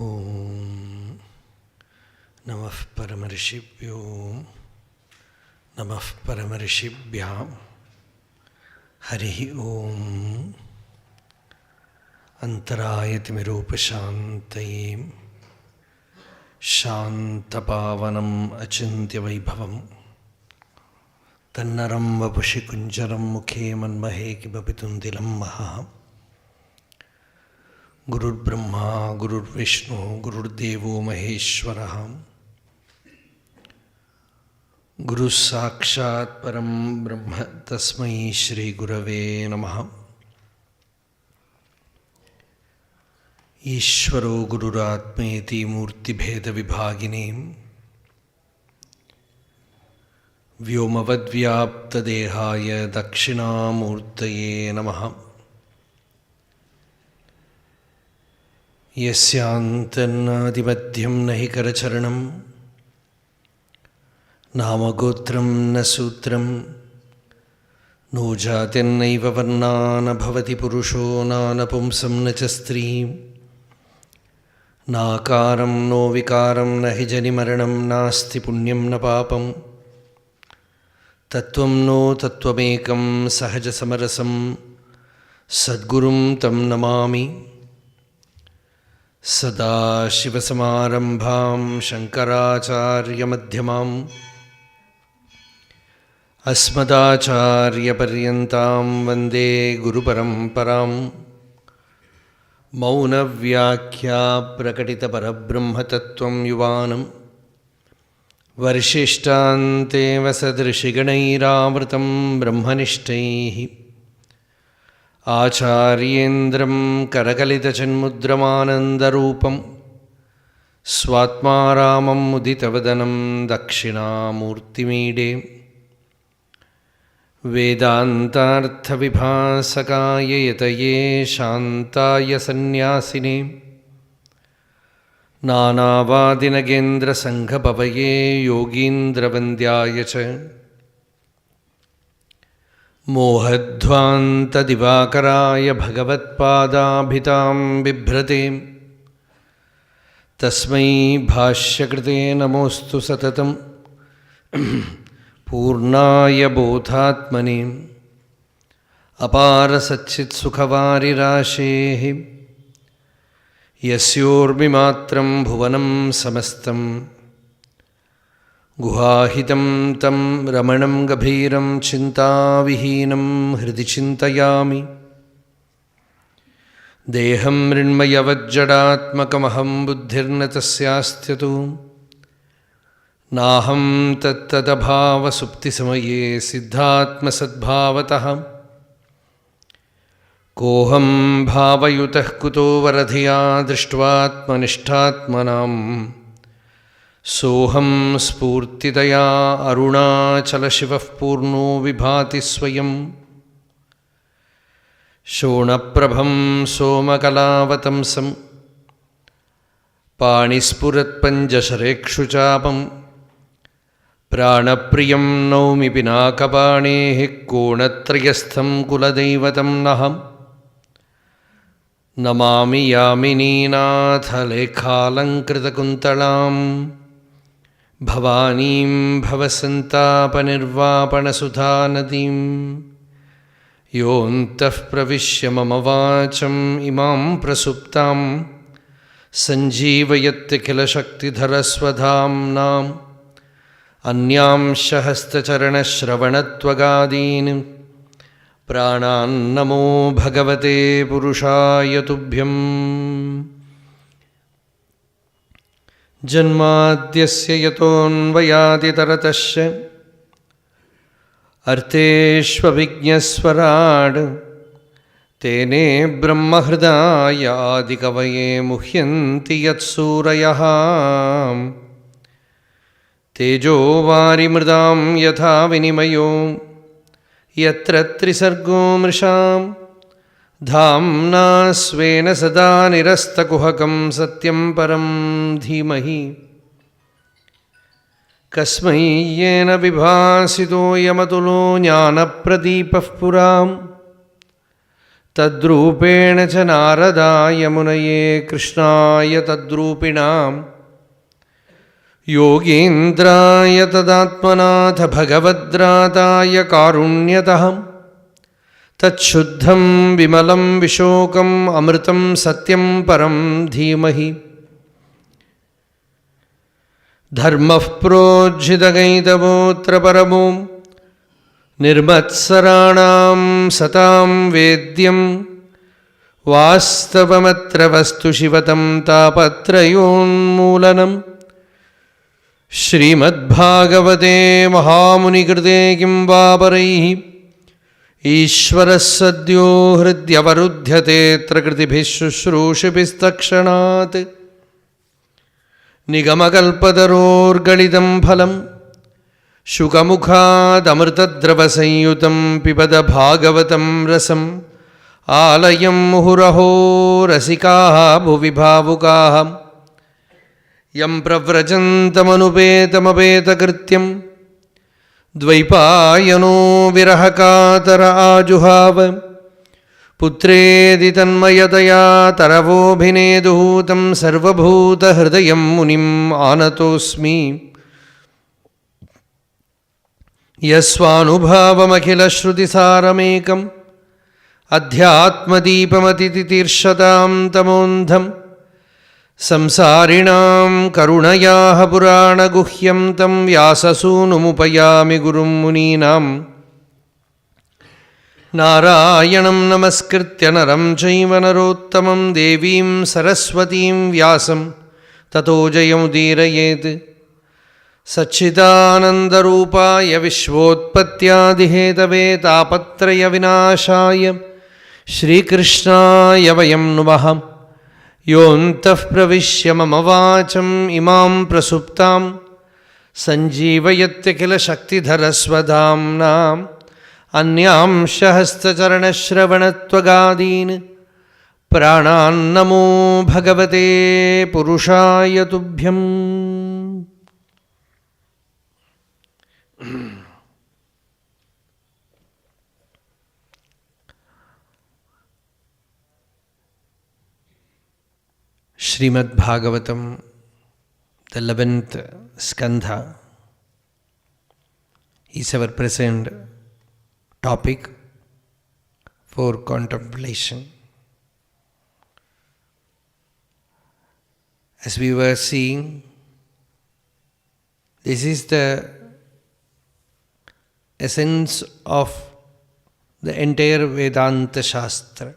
ओम नमः परमर्षिभ्यो नमः परमर्षिभ्यां हरि ओम अंतरायतिमिरूपशान्तये शान्तपावनम् अचिन्त्यवैभवं तन्नरं वपुषि कुञ्जरं मुखे मन्महे किमपि तुन्दिलं महः। गुरुर्ब्रह्मा गुरुर्विष्णु गुरुर्देवो महेश्वरः गुरुः साक्षात् परं ब्रह्म तस्मै श्रीगुरवे नमः। ईश्वरो गुरुरात्मेति मूर्तिभेदविभागिने व्योमवद्व्याप्तदेहाय दक्षिणामूर्तये नमः। यस्यान्तन्नादिमध्यं न हि करचरणं नामगोत्रं न सूत्रं नो जातिर्नैव वर्णा न भवति पुरुषो नानपुंसं न च स्त्रीं नाकारं नो विकारं न हि जनिमरणं नास्ति पुण्यं न पापं तत्त्वं नो तत्त्वमेकं सहजसमरसं सद्गुरुं तं नमामि। सदाशिवसमारम्भां शङ्कराचार्यमध्यमाम् अस्मदाचार्यपर्यन्तां वन्दे गुरुपरम्परां। मौनव्याख्या प्रकटितपरब्रह्मतत्त्वं युवानं वर्षिष्ठान्तेव सदृशिगणैरावृतं ब्रह्मनिष्ठैः आचार्येन्द्रं करकलितचिन्मुद्रमानन्दरूपं स्वात्मा रामं मुदितवदनं दक्षिणामूर्तिमीडे। वेदान्तार्थविभासकाय यतये शान्ताय सन्न्यासिने नानावादिनगेन्द्रसङ्घपवये योगीन्द्रवन्द्याय च मोहध्वान्तदिवाकराय भगवत्पादाभितां बिभ्रते तस्मै भाष्यकृते नमोऽस्तु सततं पूर्णाय बोधात्मने अपारसच्चित्सुखवारिराशेः यस्योर्मिमात्रं भुवनं समस्तं गुहाहितं तं रमणं गभीरं चिन्ताविहीनं हृदि चिन्तयामि। देहं मृण्मयवज्जडात्मकमहं बुद्धिर्न तस्यास्त्यतु नाहं तत्तदभावसुप्तिसमये सिद्धात्मसद्भावतः कोऽहं भावयुतः कुतो वरधिया दृष्ट्वात्मनिष्ठात्मनां सोऽहं स्फूर्तितया अरुणाचलशिवः पूर्णो विभाति स्वयं शोणप्रभं सोमकलावतंसं पाणिस्फुरत्पञ्जशरेक्षुचापं प्राणप्रियं नौमि पिनाकपाणेः कोणत्रयस्थं कुलदैवतं नः। नमामि यामिनीनाथलेखालङ्कृतकुन्तलां भवानीं भवसन्तापनिर्वापणसुधानदीं योऽन्तः प्रविश्य मम वाचम् इमां प्रसुप्तां सञ्जीवयत्यखिलशक्तिधरस्वधाम्नाम् अन्यांश हस्तचरणश्रवणत्वगादीन् प्राणान्नमो भगवते पुरुषाय तुभ्यं। जन्माद्यस्य यतोऽन्वयादितरतश्च अर्थेष्वभिज्ञस्वराड् तेने ब्रह्महृदाय आदिकवये मुह्यन्ति यत्सूरयः तेजो वारिमृदां यथा विनिमयो यत्र त्रिसर्गो मृषां धाम्ना स्वेन सदा निरस्तकुहकं सत्यं परं धीमहि। कस्मै येन विभासितो यमतुलो ज्ञानप्रदीपः पुरां तद्रूपेण च नारदाय मुनये कृष्णाय तद्रूपिणां योगीन्द्राय तदात्मनाथ भगवद्राताय कारुण्यतः तच्छुद्धं विमलं विशोकम् अमृतं सत्यं परं धीमहि धर्मः प्रोज्झितगैतवोऽत्र परमो निर्मत्सराणां सतां वेद्यं वास्तवमत्र वस्तु शिवतं तापत्रयोन्मूलनं श्रीमद्भागवते महामुनिकृते किं वा परैः ईश्वरः सद्यो हृद्यवरुध्यतेऽत्र कृतिभिः शुश्रूषिभिस्तक्षणात् निगमकल्पतरोर्गलितं फलं शुकमुखादमृतद्रवसंयुतं पिबद भागवतं रसम् आलयं मुहुरहो रसिकाः भुवि भावुकाः यं प्रव्रजन्तमनुपेतमपेतकृत्यं द्वैपायनो विरहकातर आजुहाव पुत्रेदि तन्मयतया तरवोऽभिनेदुः तं सर्वभूतहृदयं मुनिम् आनतोऽस्मि यस्वानुभावमखिलश्रुतिसारमेकम् अध्यात्मदीपमतितितीर्षतां तमोन्धं संसारिणां करुणयाः पुराणगुह्यं तं व्याससूनुमुपयामि गुरुं मुनीनां नारायणं नमस्कृत्य नरं चैव नरोत्तमं देवीं सरस्वतीं व्यासं ततो जयमुदीरयेत् सच्चिदानन्दरूपाय विश्वोत्पत्त्यादिहेतवे तापत्रयविनाशाय श्रीकृष्णाय वयं नुमः योऽन्तः प्रविश्य मम वाचम् इमां प्रसुप्तां सञ्जीवयत्यखिलशक्तिधरस्वधाम्नाम् अन्यांशहस्तचरणश्रवणत्वगादीन् प्राणान्नमो भगवते पुरुषाय तुभ्यम्. Srimad Bhagavatam, the 11th Skanda, is our present topic for contemplation. As we were seeing, this is the essence of the entire Vedanta Shastra,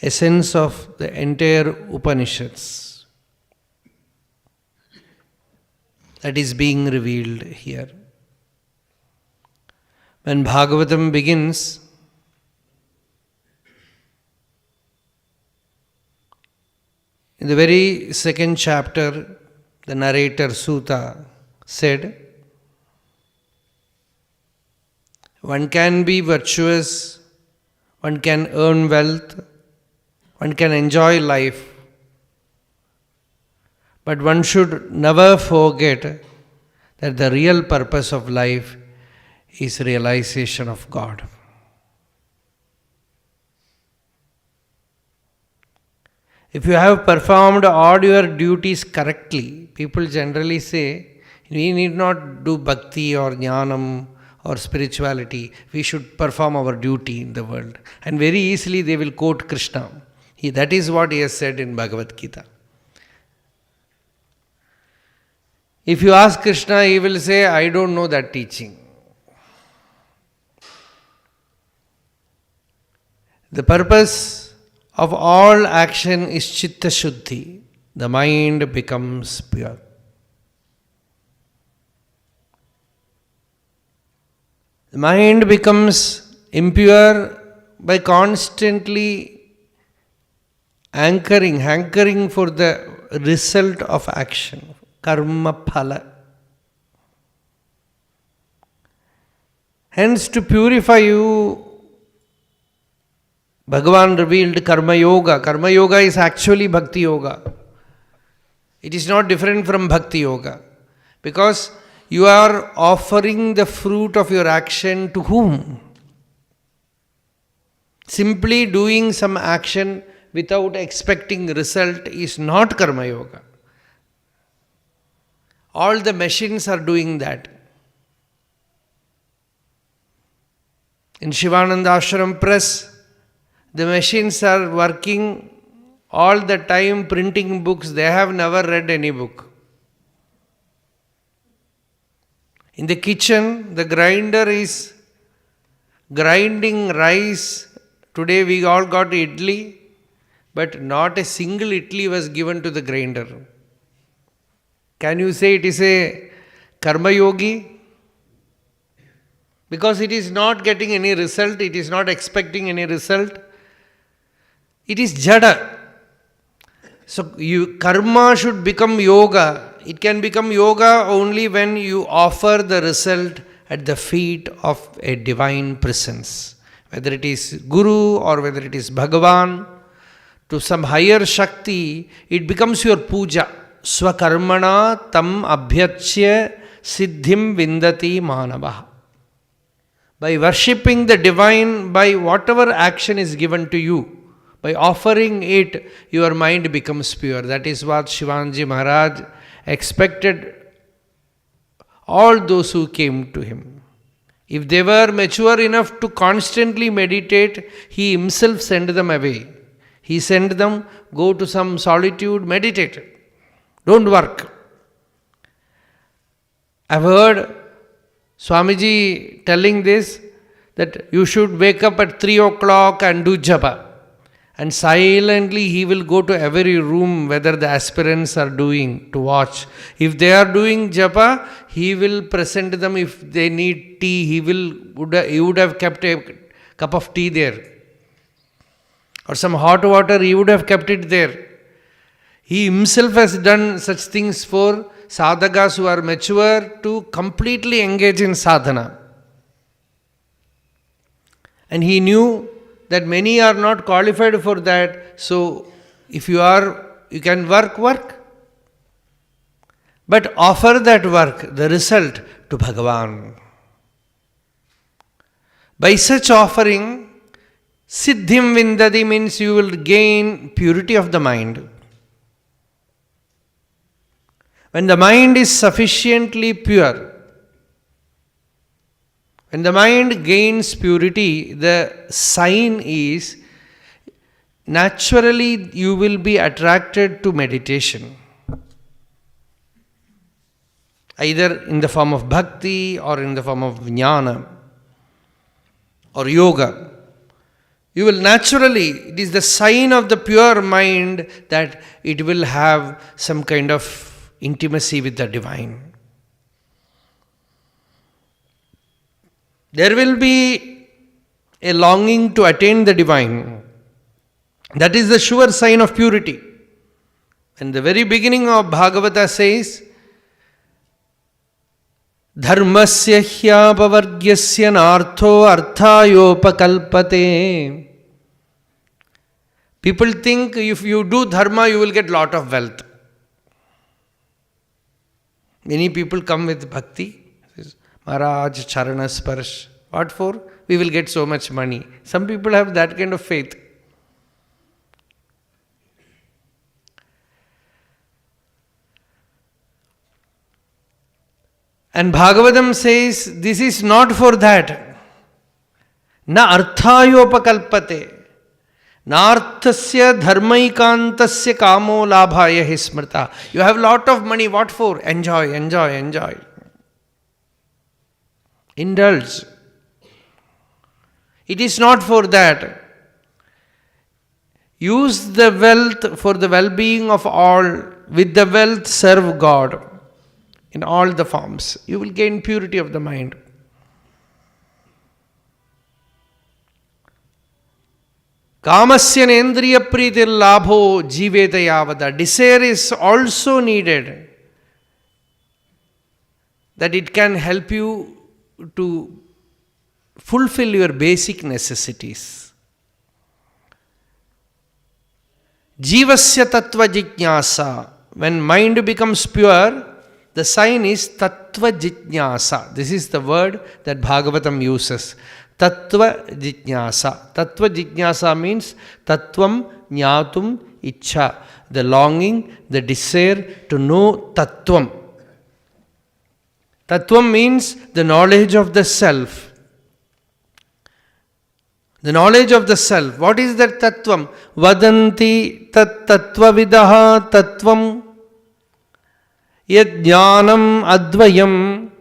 essence of the entire Upanishads that is being revealed here. When Bhagavatam begins, in the very second chapter, the narrator Suta said, one can be virtuous, one can earn wealth, one can enjoy life, but one should never forget that the real purpose of life is realization of God. If you have performed all your duties correctly, people generally say, we need not do bhakti or jnanam or spirituality, we should perform our duty in the world. And very easily they will quote Krishna. That is what he has said in Bhagavad Gita. If you ask Krishna, he will say, I don't know that teaching. The purpose of all action is chitta shuddhi. The mind becomes pure. The mind becomes impure by constantly hankering for the result of action, karma phala. Hence, to purify you, Bhagavan revealed Karma Yoga. Karma Yoga is actually Bhakti Yoga. It is not different from Bhakti Yoga. Because you are offering the fruit of your action to whom? Simply doing some action without expecting result is not karma yoga. All the machines are doing that. In Shivananda Ashram Press, the machines are working all the time printing books. They have never read any book. In the kitchen, the grinder is grinding rice. Today we all got idli, but not a single idli was given to the grinder. Can you say it is a karma yogi? Because it is not getting any result, it is not expecting any result. It is jada. So karma should become yoga. It can become yoga only when you offer the result at the feet of a divine presence. Whether it is Guru or whether it is Bhagavan, to some higher Shakti, it becomes your puja. Swakarmana tam abhyachya siddhim vindati manavaha. By worshipping the divine, by whatever action is given to you, by offering it, your mind becomes pure. That is what Shivanji Maharaj expected all those who came to him. If they were mature enough to constantly meditate, he himself sent them away. He sent them, go to some solitude, meditate. Don't work. I've heard Swamiji telling this, that you should wake up at 3 o'clock and do japa. And silently he will go to every room whether the aspirants are doing to watch. If they are doing japa, he will present them. If they need tea, he would have kept a cup of tea there. Or some hot water, he would have kept it there. He himself has done such things for sadhakas who are mature to completely engage in sadhana. And he knew that many are not qualified for that. So, if you can work. But offer that work, the result, to Bhagavan. By such offering, Siddhim Vindati means you will gain purity of the mind. When the mind is sufficiently pure, when the mind gains purity, the sign is naturally you will be attracted to meditation. Either in the form of bhakti or in the form of jnana or yoga. You will naturally, it is the sign of the pure mind that it will have some kind of intimacy with the divine. There will be a longing to attain the divine. That is the sure sign of purity. And the very beginning of Bhagavata says, Dharmasya hyapavargyasya nartho arthayopakalpate. People think if you do dharma, you will get lot of wealth. Many people come with bhakti. Maharaj, Charana Sparsh. What for? We will get so much money. Some people have that kind of faith. And Bhagavatam says, this is not for that. Na arthayopakalpate. Na arthasya dharmaikantasya kamo labhaya hismrita. You have lot of money. What for? Enjoy. Indulge. It is not for that. Use the wealth for the well-being of all. With the wealth, serve God in all the forms. You will gain purity of the mind. Kamasya nendriya pritir labho jiveta yavada. Desire is also needed. That it can help you to fulfill your basic necessities. Jivasya tattva jijnasa. When mind becomes pure, the sign is tattva jijnasa. This is the word that Bhagavatam uses. Tattva jijnasa. Tattva jijnasa means tattvam jnatum ichha. The longing, the desire to know tattvam. Tattvam means the knowledge of the self. The knowledge of the self. What is that tattvam? Vadanti tat tattvavidaha tattvam yad jnanam advayam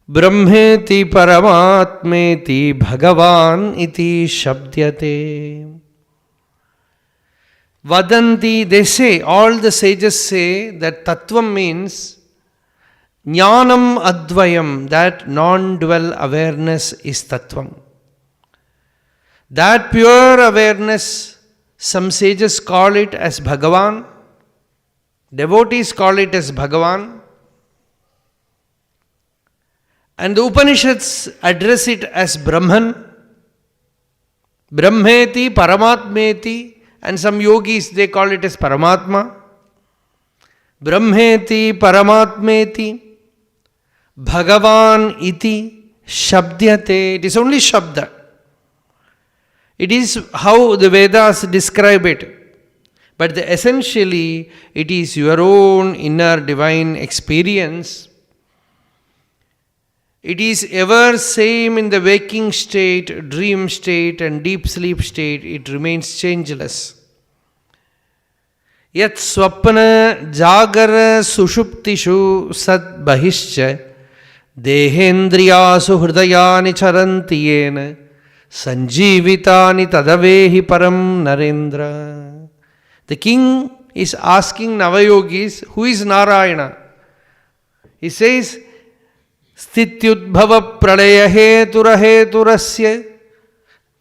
brahmeti paramatmeti bhagavan iti shabdyate. Vadanti, they say, all the sages say that tattvam means jnanam advayam, that non-dual awareness is tattvam. That pure awareness, some sages call it as Bhagavan, devotees call it as Bhagavan, and the Upanishads address it as Brahman, Brahmeti, Paramatmeti, and some yogis they call it as Paramatma. Brahmeti, Paramatmeti, Bhagavan iti shabdyate. It is only Shabda. It is how the Vedas describe it. But essentially, it is your own inner divine experience. It is ever same in the waking state, dream state, and deep sleep state. It remains changeless. Yat swapna jagara sushuptishu sad bahischa dehendriyasu hridayani charanti yena sanjivitani tadavehi param narendra. The king is asking Navayogis, who is Narayana? He says, Sthityudbhava pralaya hetura heturasya,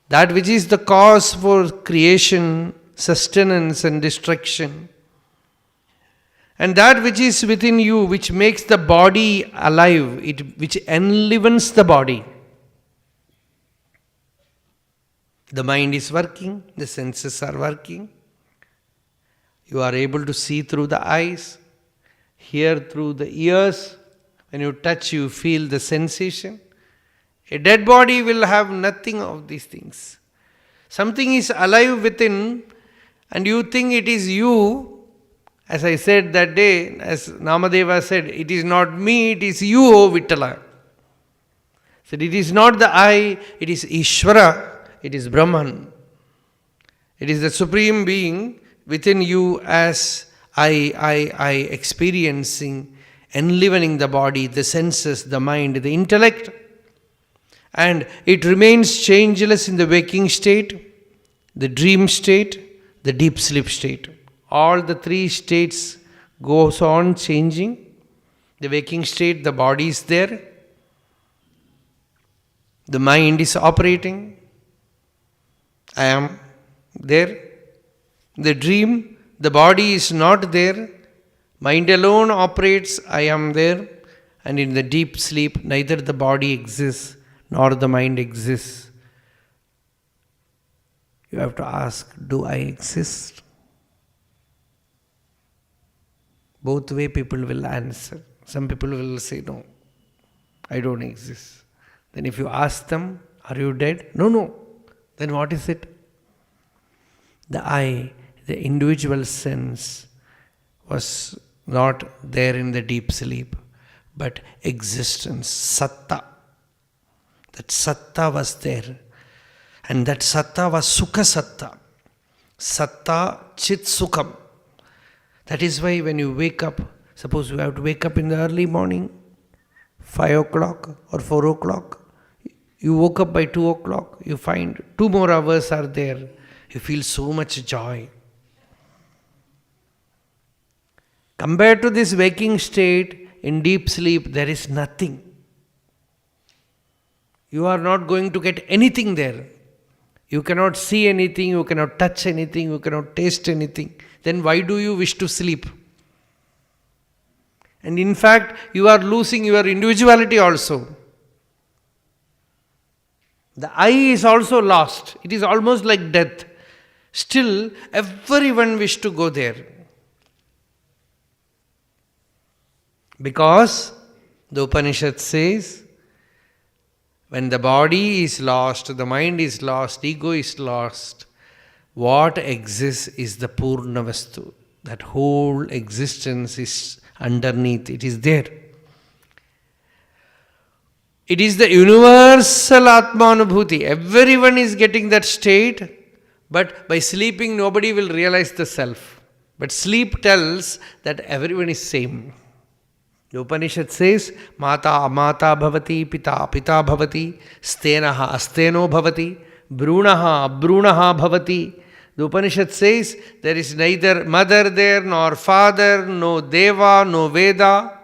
that which is the cause for creation, sustenance and destruction. And that which is within you, which makes the body alive, which enlivens the body. The mind is working, the senses are working. You are able to see through the eyes, hear through the ears. When you touch, you feel the sensation. A dead body will have nothing of these things. Something is alive within, and you think it is you. As I said that day, as Namadeva said, it is not me, it is you, O Vittala. Said it is not the I, it is Ishvara, it is Brahman. It is the Supreme Being within you as I experiencing, enlivening the body, the senses, the mind, the intellect. And it remains changeless in the waking state, the dream state, the deep sleep state. All the three states goes on changing. The waking state, the body is there. The mind is operating. I am there. The dream, the body is not there. Mind alone operates, I am there. And in the deep sleep, neither the body exists nor the mind exists. You have to ask, do I exist? Both way people will answer. Some people will say, no, I don't exist. Then if you ask them, are you dead? No. Then what is it? The I, the individual sense, was not there in the deep sleep, but existence, satta. That satta was there. And that satta was sukha satta. Satta chit sukham. That is why when you wake up, suppose you have to wake up in the early morning, 5 o'clock or 4 o'clock, you woke up by 2 o'clock, you find 2 more hours are there. You feel so much joy. Compared to this waking state, in deep sleep, there is nothing. You are not going to get anything there. You cannot see anything, you cannot touch anything, you cannot taste anything. Then why do you wish to sleep? And in fact, you are losing your individuality also. The I is also lost. It is almost like death. Still, everyone wish to go there. Because the Upanishad says, When the body is lost, the mind is lost, ego is lost, what exists is the Purna Vastu. That whole existence is underneath, it is there. It is the universal Atmanubhuti. Everyone is getting that state, but by sleeping nobody will realize the self. But sleep tells that everyone is same. The Upanishad says, Mata amata bhavati, pita pita bhavati, stenaha asteno bhavati, brunaha abrunaha bhavati. The Upanishad says, there is neither mother there, nor father, no deva, no Veda.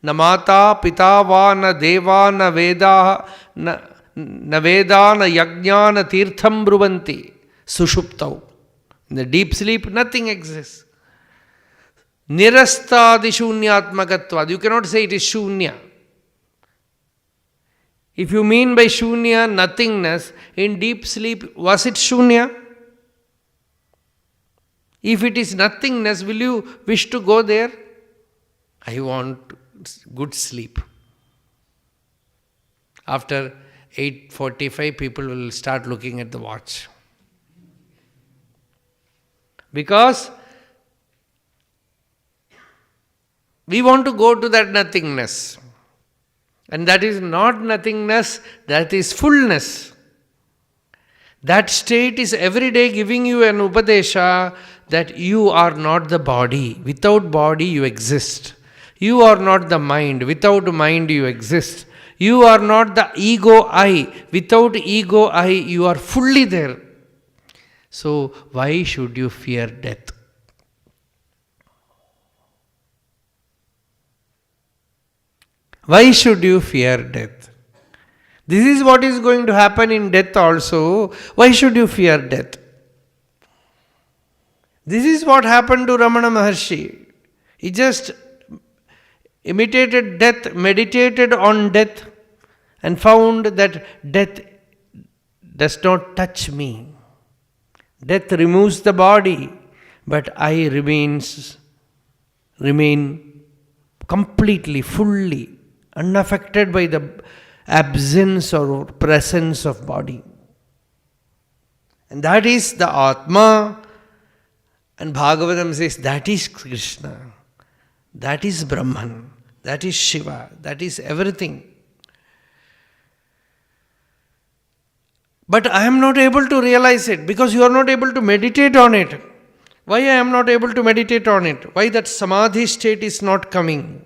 Na mata, pita va, na deva, na Veda, na Veda, na yajna, na tirtham bruvanti. Sushuptau. In the deep sleep, nothing exists. Nirastadi shunyatmakatvad. You cannot say it is shunya. If you mean by shunya nothingness, in deep sleep, was it shunya? If it is nothingness, will you wish to go there? I want good sleep. After 8:45, people will start looking at the watch. Because we want to go to that nothingness. And that is not nothingness, that is fullness. That state is every day giving you an upadesha that you are not the body. Without body you exist. You are not the mind. Without mind you exist. You are not the ego I. Without ego I you are fully there. So why should you fear death? Why should you fear death? This is what is going to happen in death also. Why should you fear death? This is what happened to Ramana Maharshi. He just imitated death, meditated on death, and found that death does not touch me. Death removes the body, but I remain completely, fully, unaffected by the absence or presence of body. And that is the Atma. And Bhagavatam says that is Krishna, that is Brahman, that is Shiva, that is everything. But I am not able to realize it because you are not able to meditate on it. Why I am not able to meditate on it? Why that samadhi state is not coming?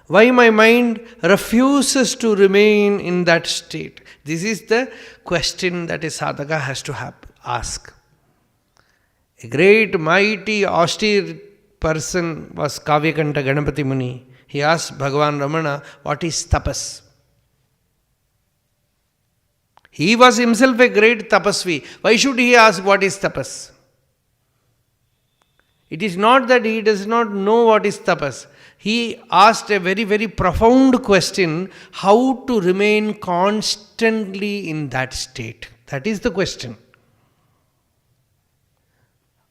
Why my mind refuses to remain in that state? This is the question that a sadhaka has to ask. A great, mighty, austere person was Kavyakanta Ganapati Muni. He asked Bhagavan Ramana, what is tapas? He was himself a great tapasvi. Why should he ask what is tapas? It is not that he does not know what is tapas. He asked a very, very profound question, how to remain constantly in that state. That is the question.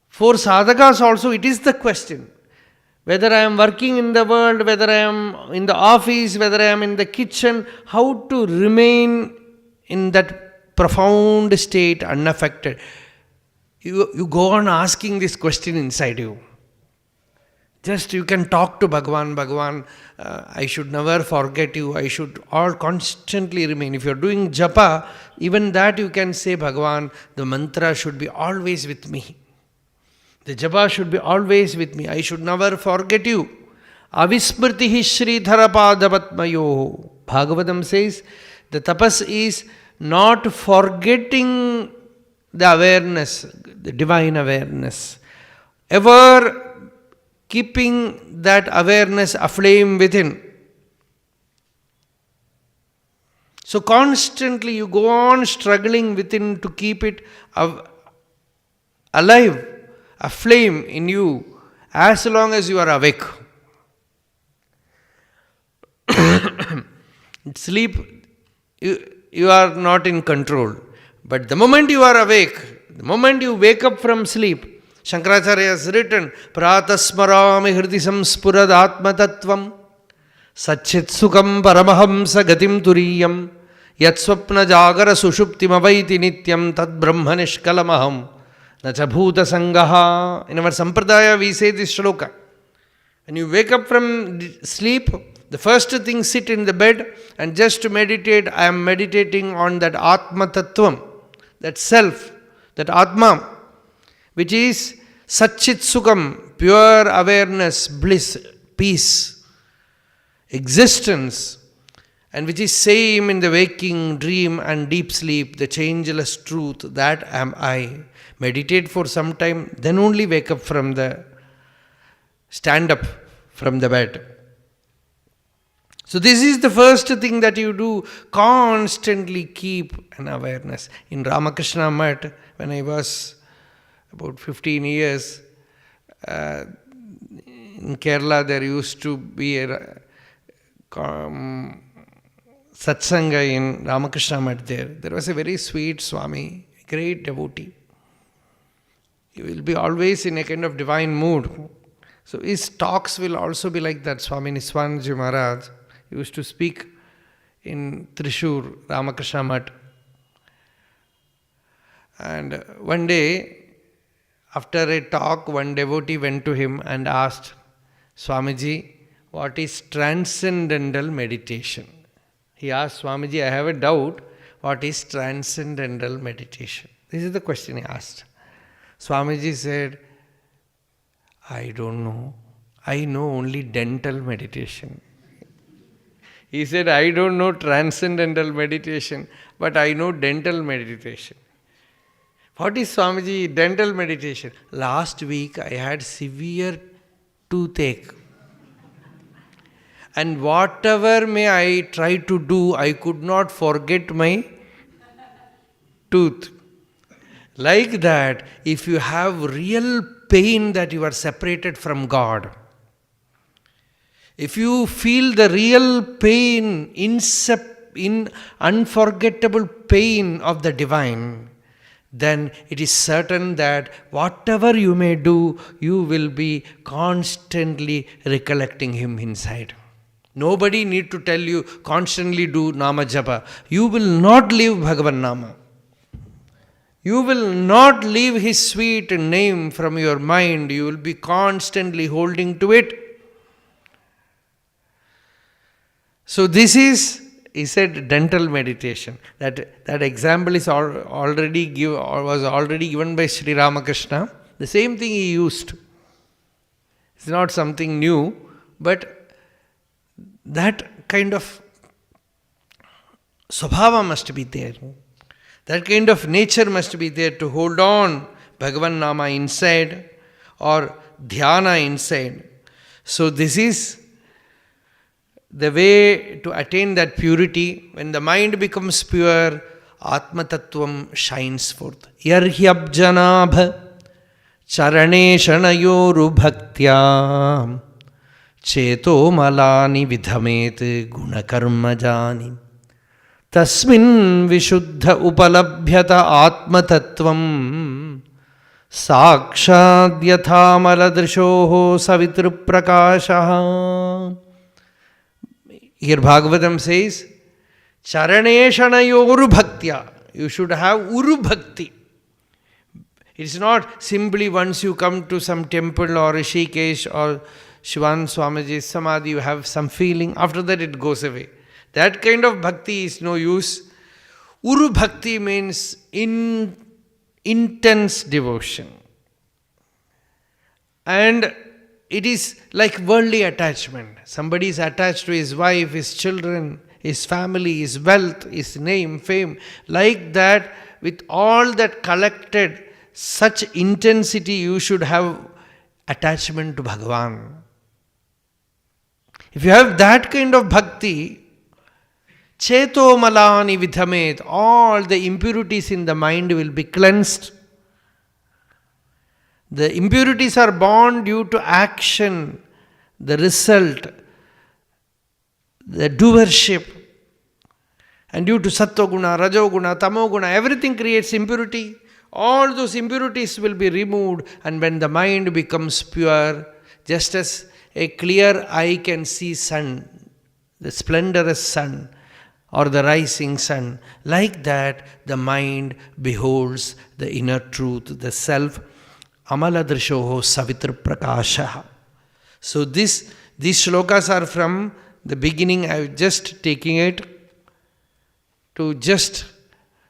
For sadhakas also, it is the question. Whether I am working in the world, whether I am in the office, whether I am in the kitchen, how to remain in that profound state, unaffected. You go on asking this question inside you. Just you can talk to Bhagavan, I should never forget you, I should all constantly remain. If you are doing japa, even that you can say, Bhagavan, the mantra should be always with me. The japa should be always with me. I should never forget you. Avismrtihi Sridhara Padavatmayo. Bhagavatam says, the tapas is not forgetting the awareness, the divine awareness. Ever keeping that awareness aflame within. So constantly you go on struggling within to keep it alive, aflame in you, as long as you are awake. Sleep, you are not in control. But the moment you are awake, the moment you wake up from sleep, Shankaracharya has written, Pratasmarami hridhi samspurad atma tattvam Satchit Sukham Paramahamsa Gatim Turiyam Yat Swapna Jagara Sushuptimavaiti Nityam Tad Brahma Nishkalamaham Nacha Bhuta Sangaha. In our Sampradaya we say this shloka. When you wake up from sleep, the first thing, sit in the bed and just meditate. I am meditating on that Atma Tattvam, that self, that Atma, which is Satchit Sukham, pure awareness, bliss, peace, existence, and which is same in the waking, dream and deep sleep, the changeless truth, that am I. Meditate for some time, then only wake up from stand up from the bed. So this is the first thing that you do, constantly keep an awareness. In Ramakrishna Mat, when I was about 15 years, in Kerala there used to be a satsanga in Ramakrishna Mat there. There was a very sweet Swami, great devotee. He will be always in a kind of divine mood. So his talks will also be like that. Swami Niswanji Maharaj used to speak in Trishur, Ramakrishna Mat. And one day, after a talk, one devotee went to him and asked, Swamiji, what is transcendental meditation? He asked Swamiji, I have a doubt, what is transcendental meditation? This is the question he asked. Swamiji said, I don't know. I know only dental meditation. He said, I don't know transcendental meditation, but I know dental meditation. What is Swamiji dental meditation? Last week I had severe toothache. And whatever may I try to do, I could not forget my tooth. Like that, if you have real pain that you are separated from God, if you feel the real pain, in unforgettable pain of the divine, then it is certain that whatever you may do, you will be constantly recollecting Him inside. Nobody need to tell you, constantly do Nama Japa. You will not leave Bhagavan Nama. You will not leave His sweet name from your mind. You will be constantly holding to it. So this is, he said, dental meditation. That example is was already given by Sri Ramakrishna. The same thing he used. It's not something new, but that kind of swabhava must be there. That kind of nature must be there to hold on Bhagavan Nama inside or Dhyana inside. So this is the way to attain that purity. When the mind becomes pure, Atma Tattvam shines forth. Yarhyabjanabha charane shanayoru bhaktya cheto malani vidhamet gunakarma jani tasmin vishuddha upalabhyata Atma Tattvam sakshad yathamala savitru prakashaha. Here Bhagavatam says, Charaneshanayoru bhaktya. You should have Uru Bhakti. It's not simply once you come to some temple or Rishikesh or Shivan Swamiji's Samadhi, you have some feeling, after that it goes away. That kind of bhakti is no use. Uru Bhakti means intense devotion. And it is like worldly attachment. Somebody is attached to his wife, his children, his family, his wealth, his name, fame. Like that, with all that collected, such intensity, you should have attachment to Bhagavan. If you have that kind of bhakti, cheto malani vidhamet, all the impurities in the mind will be cleansed. The impurities are born due to action, the result, the doership. And due to sattva-guna, rajo-guna, tamo-guna, everything creates impurity. All those impurities will be removed, and when the mind becomes pure, just as a clear eye can see sun the splendorous sun or the rising sun. Like that, the mind beholds the inner truth, the self. Amaladrishoho Savitr Prakasha. So these shlokas are from the beginning. I'm just taking it to just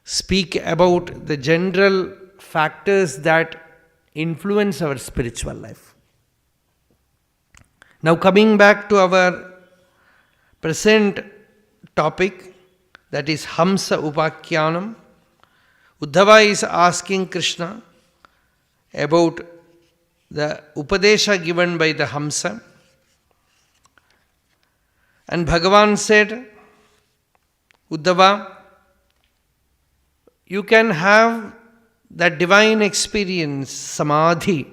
speak about the general factors that influence our spiritual life. Now coming back to our present topic, that is Hamsa Upakyanam. Uddhava is asking Krishna about the Upadesha given by the Hamsa. And Bhagavan said, Uddhava, you can have that divine experience, samadhi,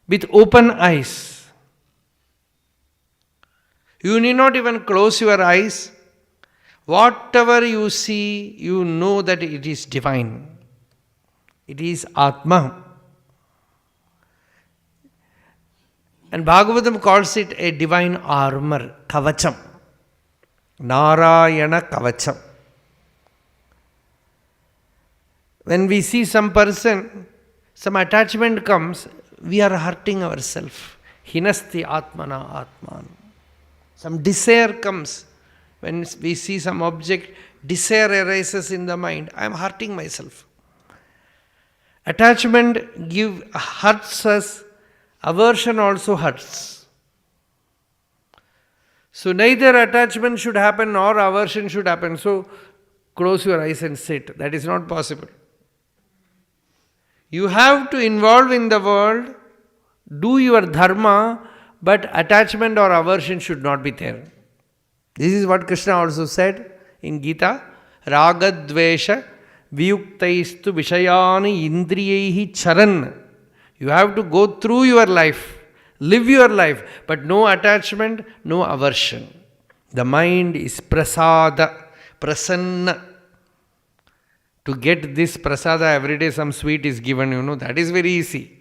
with open eyes. You need not even close your eyes. Whatever you see, you know that it is divine. It is Atma. And Bhagavatam calls it a divine armor, Kavacham. Narayana Kavacham. When we see some person, some attachment comes, we are hurting ourselves. Hinasti Atmana Atman. Some desire comes. When we see some object, desire arises in the mind. I am hurting myself. Attachment hurts us, aversion also hurts. So neither attachment should happen nor aversion should happen. So close your eyes and sit. That is not possible. You have to involve in the world, do your dharma, but attachment or aversion should not be there. This is what Krishna also said in Gita. Ragadvesha viyuktaistu vishayani indriyaihi charan. You have to go through your life, live your life, but no attachment, no aversion. The mind is prasada, prasanna. To get this prasada, every day some sweet is given, that is very easy.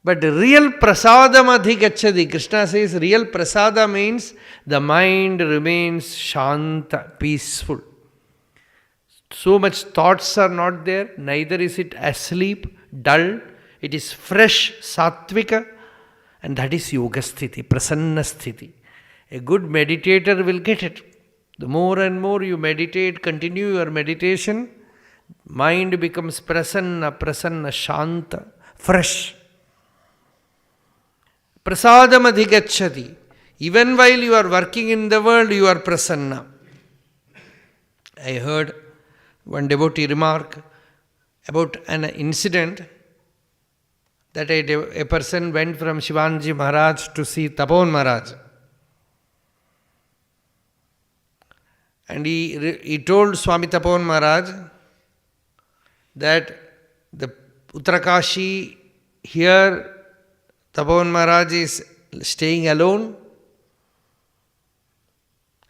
But real prasadam adhigacchati, Krishna says real prasada means the mind remains shanta, peaceful. So much thoughts are not there, neither is it asleep, dull. It is fresh, sattvika, and that is yoga sthiti, prasanna sthiti. A good meditator will get it. The more and more you meditate, continue your meditation, mind becomes prasanna, shanta, fresh. Prasadam adhigacchati. Even while you are working in the world, you are prasanna. I heard one devotee remark about an incident that a person went from Shivanji Maharaj to see Tapon Maharaj. And he told Swami Tapon Maharaj that the Uttarakashi here, Tapon Maharaj is staying alone.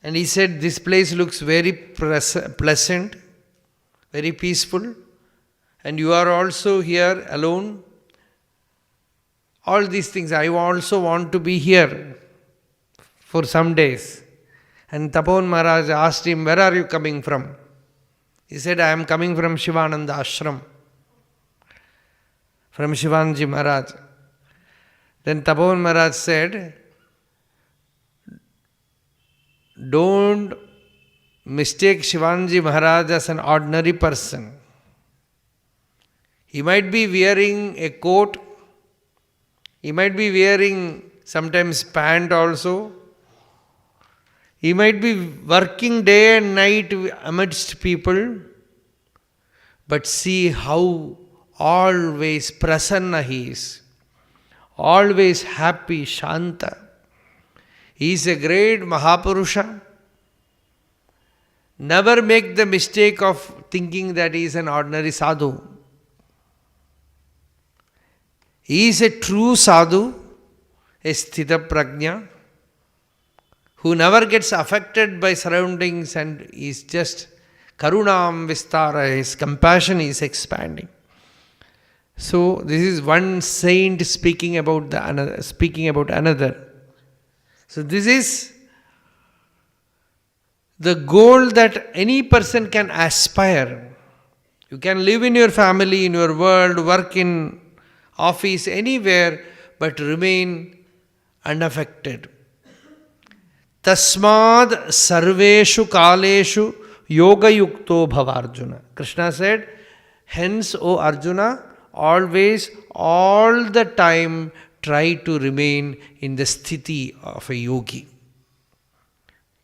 And he said, this place looks very pleasant, very peaceful. And you are also here alone. All these things, I also want to be here for some days. And Tapon Maharaj asked him, where are you coming from? He said, I am coming from Shivananda Ashram, from Shivanji Maharaj. Then Tapon Maharaj said, don't mistake Shivanji Maharaj as an ordinary person. He might be wearing a coat, he might be wearing sometimes pant also. He might be working day and night amidst people, but see how always prasanna he is, always happy, shanta. He is a great Mahapurusha. Never make the mistake of thinking that he is an ordinary sadhu. He is a true sadhu, a sthita prajna, who never gets affected by surroundings and is just karunam vistara, his compassion is expanding. So this is one saint speaking about another. So this is the goal that any person can aspire. You can live in your family, in your world, work in office, anywhere, but remain unaffected. Tasmad sarveshu kaleshu yoga yukto bhava Arjuna. Krishna said, hence, O Arjuna, always, all the time, try to remain in the sthiti of a yogi.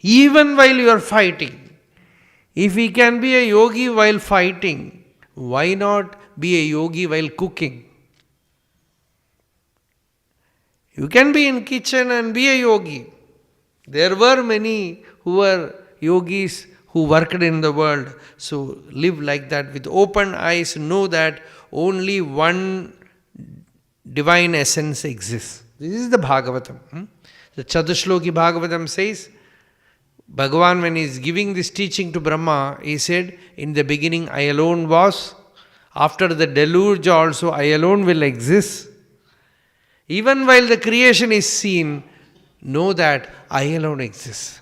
Even while you are fighting. If he can be a yogi while fighting, why not be a yogi while cooking? You can be in kitchen and be a yogi. There were many who were yogis who worked in the world. So live like that with open eyes. Know that only one divine essence exists. This is the Bhagavatam. The Chatushloki Bhagavatam says, Bhagavan, when he is giving this teaching to Brahma, he said, in the beginning I alone was. After the deluge also I alone will exist. Even while the creation is seen, know that I alone exist.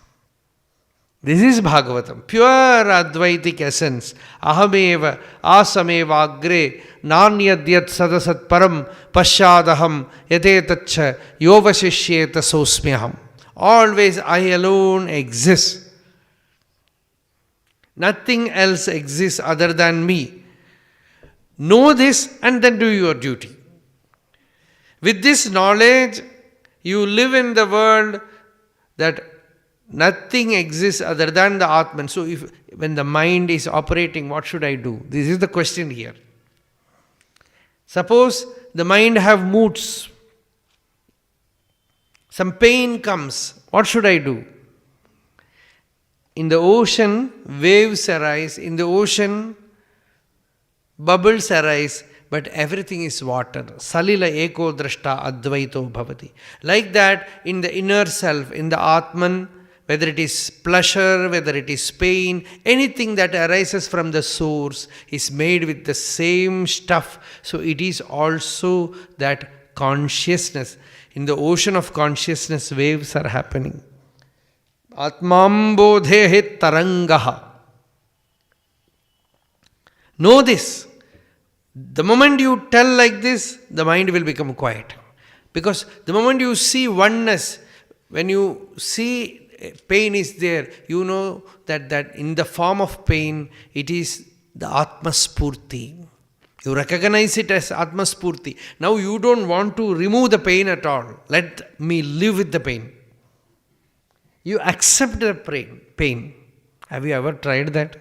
This is Bhagavatam, pure Advaitic essence. Ahameva, asameva agre, nanyadyat sadasat param, pasyadaham, yatetacha, yovashishyeta sosmyaham. Always I alone exist. Nothing else exists other than me. Know this and then do your duty. With this knowledge, you live in the world that nothing exists other than the Atman. So when the mind is operating, what should I do? This is the question here. Suppose the mind have moods. Some pain comes. What should I do? In the ocean, waves arise. In the ocean, bubbles arise. But everything is water. Salila eko drashta advaito bhavati. Like that, in the inner self, in the Atman, whether it is pleasure, whether it is pain, anything that arises from the source is made with the same stuff. So it is also that consciousness. In the ocean of consciousness, waves are happening. Atmambodhe tarangaha. Know this. The moment you tell like this, the mind will become quiet. Because the moment you see oneness, when you see pain is there, you know that in the form of pain, it is the Atmaspurti. You recognize it as Atmaspurti. Now you don't want to remove the pain at all. Let me live with the pain. You accept the pain. Have you ever tried that?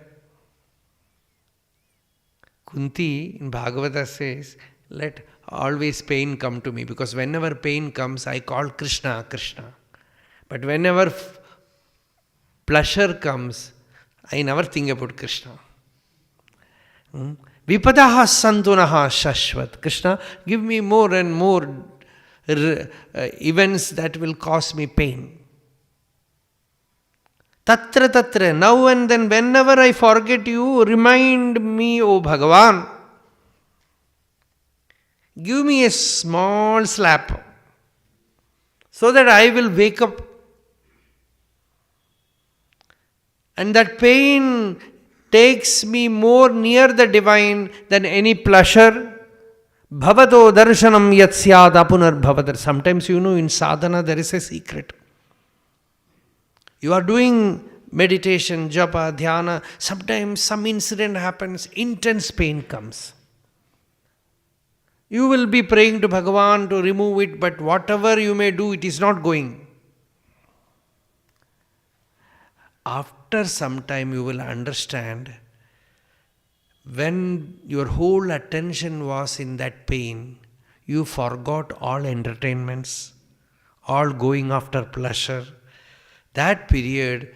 Kunti in Bhagavata says, let always pain come to me, because whenever pain comes, I call Krishna, Krishna. But whenever pleasure comes, I never think about Krishna. Vipadaha santunaha shashvat. Krishna, give me more and more events that will cause me pain. Tatra tatra, now and then, whenever I forget you, remind me, O Bhagavan. Give me a small slap so that I will wake up. And that pain takes me more near the divine than any pleasure. Bhavato darshanam yat syad apunar bhavatar. Sometimes in sadhana there is a secret. You are doing meditation, japa, dhyana. Sometimes some incident happens, intense pain comes. You will be praying to Bhagavan to remove it, but whatever you may do, it is not going. After some time you will understand, when your whole attention was in that pain, you forgot all entertainments, all going after pleasure. That period,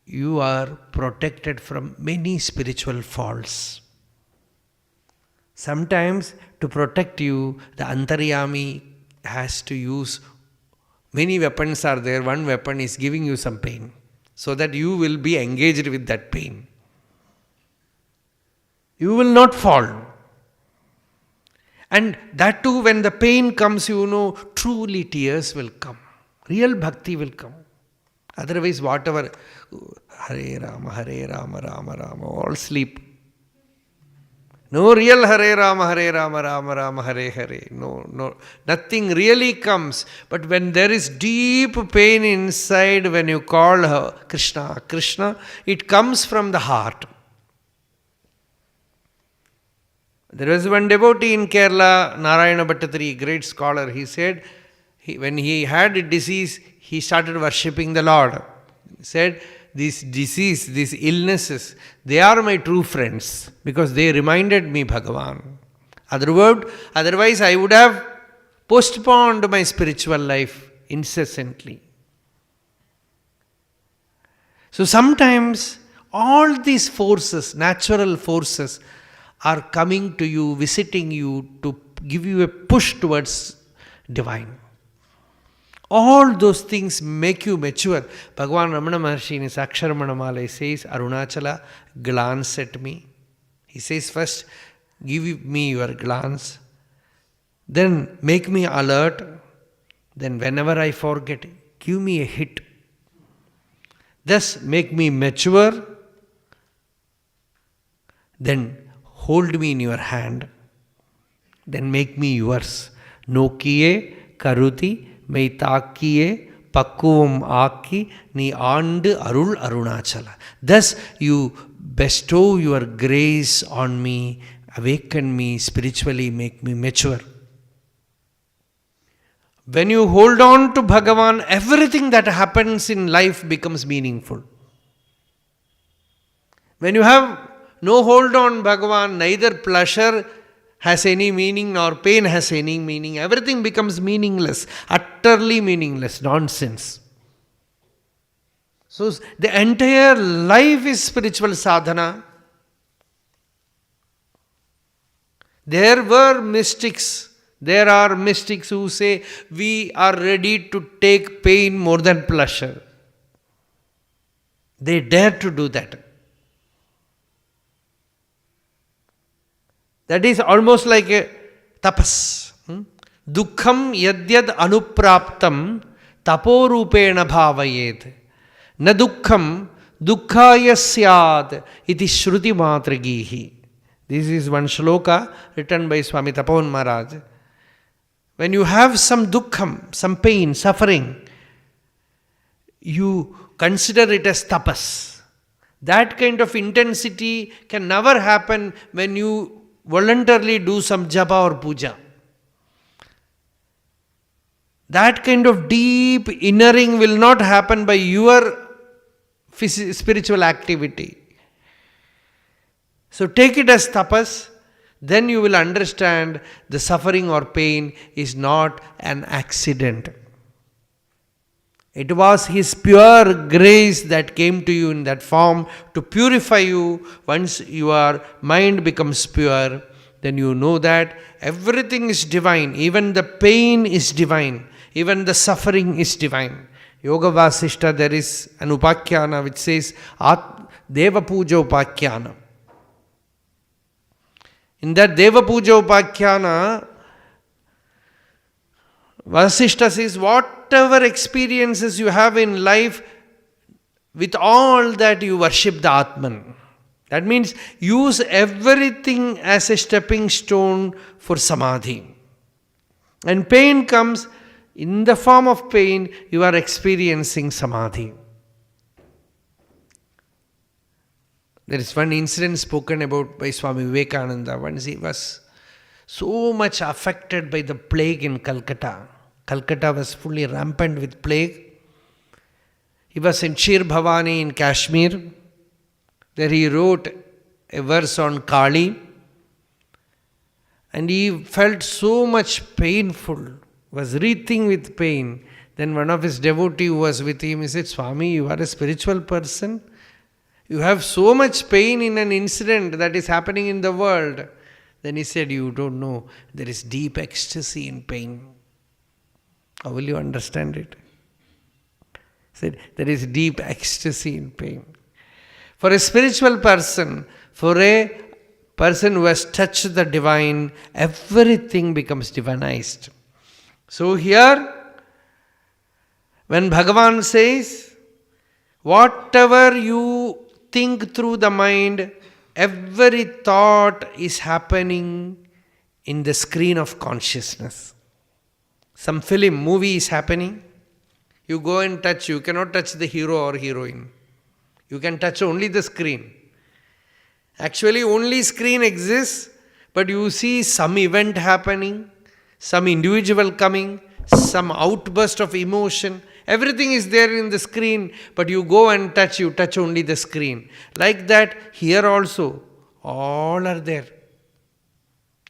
you are protected from many spiritual faults. Sometimes to protect you, the Antaryami has to use, many weapons are there, one weapon is giving you some pain, so that you will be engaged with that pain. You will not fall. And that too, when the pain comes, truly tears will come. Real bhakti will come. Otherwise, whatever, Hare Rama, Rama Rama, all sleep. No real Hare Rama, Rama Rama, Hare Hare. No, nothing really comes. But when there is deep pain inside, when you call her Krishna, Krishna, it comes from the heart. There was one devotee in Kerala, Narayana Bhattatari, great scholar. He said, when he had a disease, he started worshipping the Lord. He said, this disease, these illnesses, they are my true friends because they reminded me Bhagavan. Otherwise I would have postponed my spiritual life incessantly. So sometimes all these forces, natural forces, are coming to you, visiting you to give you a push towards divine. All those things make you mature. Bhagavan Ramana Maharshi in his Aksharamanamala says, Arunachala, glance at me. He says, first, give me your glance. Then make me alert. Then whenever I forget, give me a hit. Thus make me mature. Then hold me in your hand. Then make me yours. Nokiye karuti Meitakiye Pakuvam Aki Ni Andu Arul Arunachala. Thus you bestow your grace on me, awaken me spiritually, make me mature. When you hold on to Bhagavan, everything that happens in life becomes meaningful. When you have no hold on Bhagavan, neither pleasure has any meaning nor pain has any meaning. Everything becomes meaningless, utterly meaningless, nonsense. So the entire life is spiritual sadhana. There are mystics who say we are ready to take pain more than pleasure. They dare to do that. That is almost like a tapas. Dukkham yadyad anupraptam taporupena bhavayet. Na dukkham dukkhaya syad iti shruti matrigihi. This is one shloka written by Swami Tapovan Maharaj. When you have some dukkham, some pain, suffering, you consider it as tapas. That kind of intensity can never happen when you voluntarily do some japa or puja. That kind of deep innering will not happen by your spiritual activity. So take it as tapas, then you will understand the suffering or pain is not an accident. It was His pure grace that came to you in that form to purify you. Once your mind becomes pure, then you know that everything is divine. Even the pain is divine. Even the suffering is divine. Yoga Vasishta, there is an Upakhyana which says Deva Puja Upakhyana. In that Deva Puja Upakhyana, Vasishta says, whatever experiences you have in life, with all that you worship the Atman. That means use everything as a stepping stone for Samadhi. And pain comes, in the form of pain, you are experiencing Samadhi. There is one incident spoken about by Swami Vivekananda. Once he was so much affected by the plague in Calcutta. Calcutta was fully rampant with plague. He was in Shir Bhavani in Kashmir. There he wrote a verse on Kali. And he felt so much painful, was wreathing with pain. Then one of his devotees who was with him, he said, Swami, you are a spiritual person. You have so much pain in an incident that is happening in the world. Then he said, you don't know, there is deep ecstasy in pain. How will you understand it? He said, there is deep ecstasy in pain. For a spiritual person, for a person who has touched the divine, everything becomes divinized. So here, When Bhagavan says, whatever you think through the mind, every thought is happening in the screen of consciousness. Some film, movie is happening. You go and touch, you cannot touch the hero or heroine. You can touch only the screen. Actually, only screen exists, but you see some event happening, some individual coming, some outburst of emotion. Everything is there in the screen, but you go and touch, you touch only the screen. Like that, here also, all are there.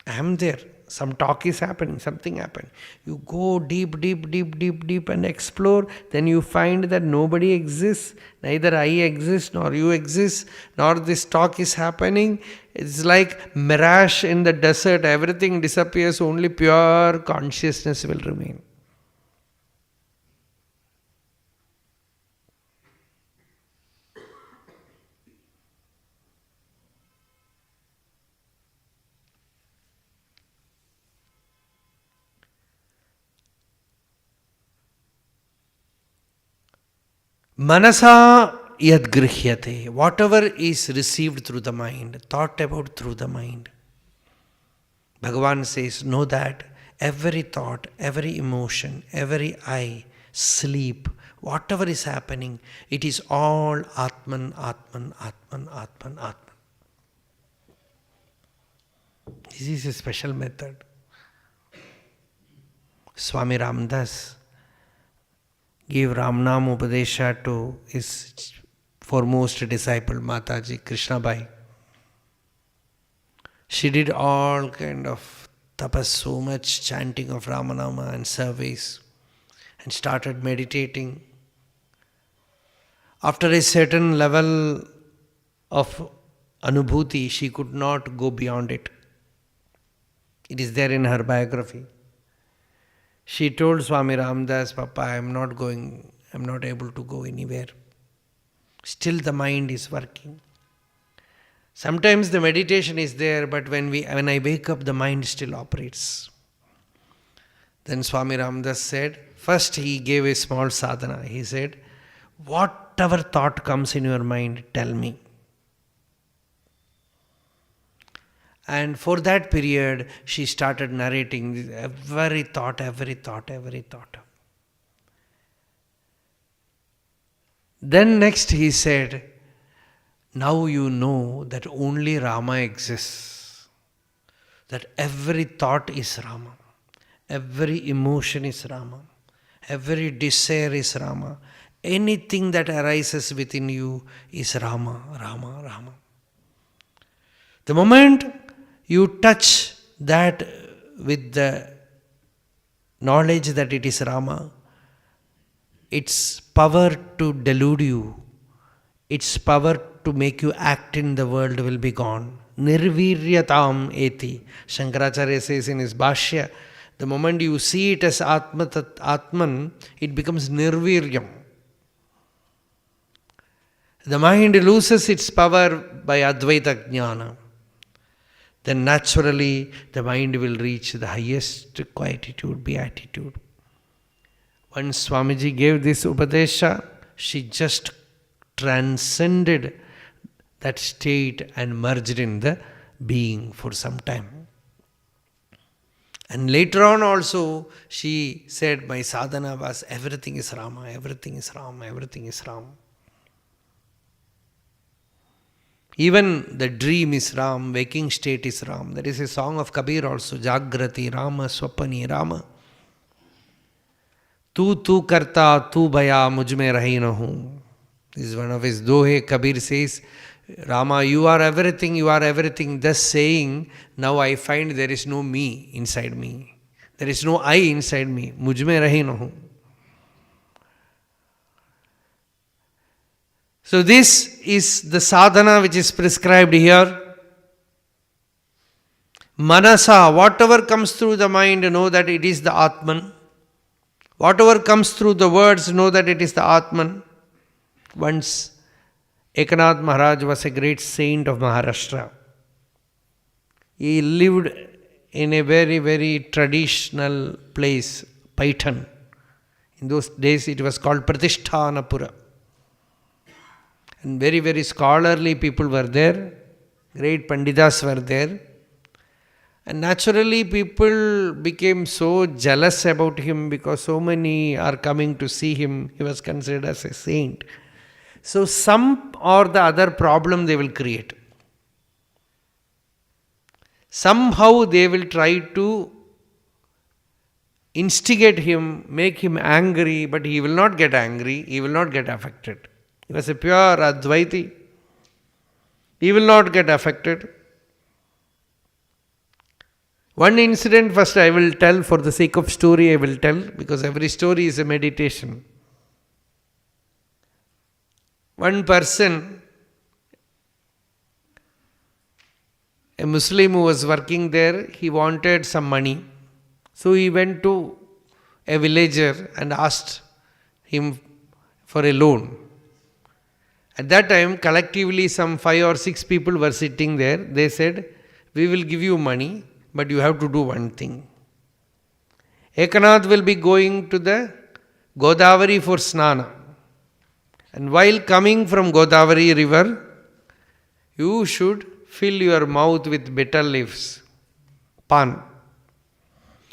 I am there. Some talk is happening, something happened. You go deep and explore, then you find that nobody exists, neither I exist, nor you exist, nor this talk is happening. It's like mirage in the desert, everything disappears, only pure consciousness will remain. Manasa yadgrihyate, whatever is received through the mind, thought about through the mind. Bhagavan says, know that every thought, every emotion, every eye, sleep, whatever is happening, it is all Atman, Atman, Atman, Atman, Atman. This is a special method. Swami Ramdas gave Ramnam Upadesha to his foremost disciple, Mataji Krishnabai. She did all kind of tapas, so much chanting of Ramanama and service, and started meditating. After a certain level of anubhuti, she could not go beyond it. It is there in her biography. She told Swami Ramdas, Papa, I am not able to go anywhere. Still the mind is working. Sometimes the meditation is there, but when I wake up, the mind still operates. Then Swami Ramdas said, first he gave a small sadhana. He said, whatever thought comes in your mind, tell me. And for that period, she started narrating every thought. Then next he said, now you know that only Rama exists. That every thought is Rama. Every emotion is Rama. Every desire is Rama. Anything that arises within you is Rama, Rama, Rama. The moment you touch that with the knowledge that it is Rama, its power to delude you, its power to make you act in the world will be gone. Nirviryatam eti. Shankaracharya says in his Bhashya, the moment you see it as Atman, it becomes nirviryam. The mind loses its power by Advaita Jnana. Then naturally the mind will reach the highest quietude, beatitude. Once Swamiji gave this Upadesha, she just transcended that state and merged in the being for some time. And later on also she said, my sadhana was everything is Rama, everything is Rama, everything is Rama. Even the dream is Ram, waking state is Ram. There is a song of Kabir also, Jagrati Rama, Swapani Rama. Tu karta, tu bhaya, mujhme rahi na hu. This is one of his dohe. Kabir says, Rama, you are everything. Thus saying, now I find there is no me inside me. There is no I inside me. Mujhme rahi na hu. So this is the sadhana which is prescribed here. Manasa, whatever comes through the mind, know that it is the Atman. Whatever comes through the words, know that it is the Atman. Once, Ekanath Maharaj was a great saint of Maharashtra. He lived in a very, very traditional place, Paitan. In those days it was called Pratishthanapura. And very, very scholarly people were there. Great Panditas were there. And naturally people became so jealous about him because so many are coming to see him. He was considered as a saint. So some or the other problem they will create. Somehow they will try to instigate him, make him angry, but he will not get angry, he will not get affected. He was a pure Advaiti. He will not get affected. One incident first I will tell, for the sake of story I will tell, because every story is a meditation. One person, a Muslim who was working there, he wanted some money. So he went to a villager and asked him for a loan. At that time, collectively some 5 or 6 people were sitting there. They said, we will give you money, but you have to do one thing. Ekanath will be going to the Godavari for Snana. And while coming from Godavari river, you should fill your mouth with bitter leaves, pan,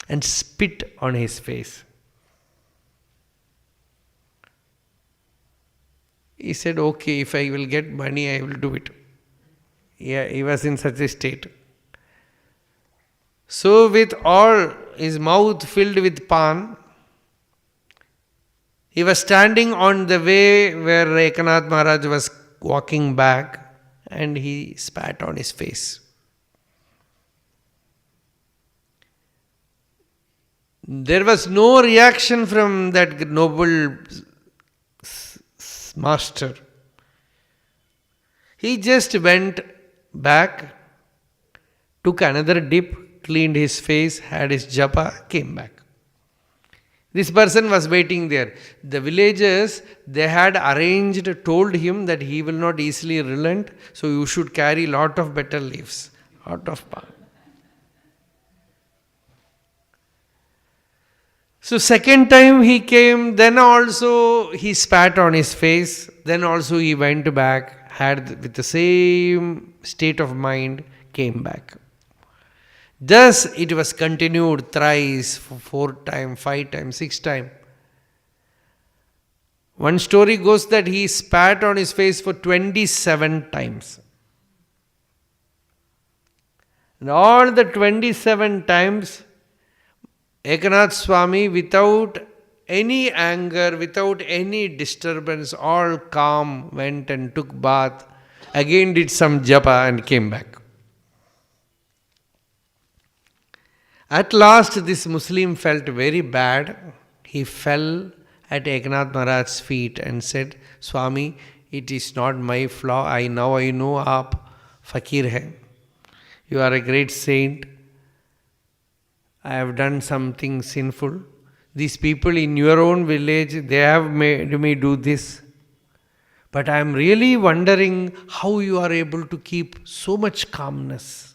and spit on his face. He said, okay, if I will get money, I will do it. Yeah, he was in such a state. So with all his mouth filled with pan, he was standing on the way where Ekanath Maharaj was walking back, and he spat on his face. There was no reaction from that noble master. He just went back, took another dip, cleaned his face, had his japa, came back. This person was waiting there. The villagers, they had arranged, told him that he will not easily relent, so you should carry lot of better leaves, lot of palm. So second time he came, then also he spat on his face, then also he went back, had with the same state of mind, came back. Thus it was continued thrice, 4 times, 5 times, 6 times. One story goes that he spat on his face for 27 times. And all the 27 times, Ekanath Swami, without any anger, without any disturbance, all calm, went and took bath, again did some japa and came back. At last this Muslim felt very bad. He fell at Ekanath Maharaj's feet and said, Swami, it is not my flaw. I know aap fakir hai. You are a great saint. I have done something sinful. These people in your own village, they have made me do this. But I am really wondering how you are able to keep so much calmness.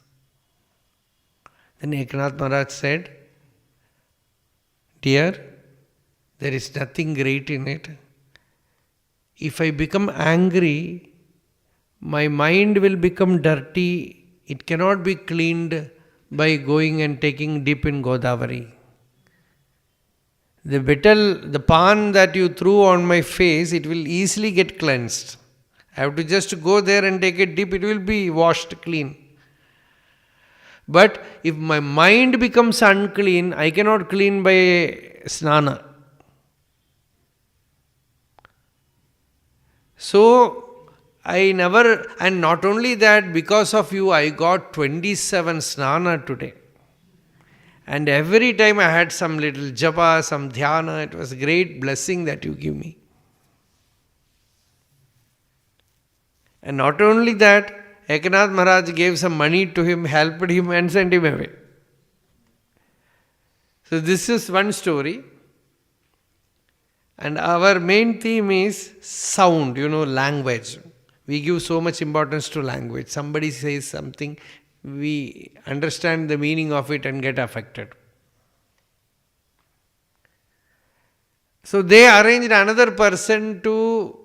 Then Ekanath Maharaj said, dear, there is nothing great in it. If I become angry, my mind will become dirty. It cannot be cleaned by going and taking dip in Godavari. The pan that you threw on my face, it will easily get cleansed. I have to just go there and take a dip, it will be washed clean. But if my mind becomes unclean, I cannot clean by snana. So, and not only that, because of you, I got 27 snana today. And every time I had some little japa, some dhyana, it was a great blessing that you give me. And not only that, Ekanath Maharaj gave some money to him, helped him and sent him away. So this is one story. And our main theme is sound, language. We give so much importance to language. Somebody says something, we understand the meaning of it and get affected. So they arranged another person to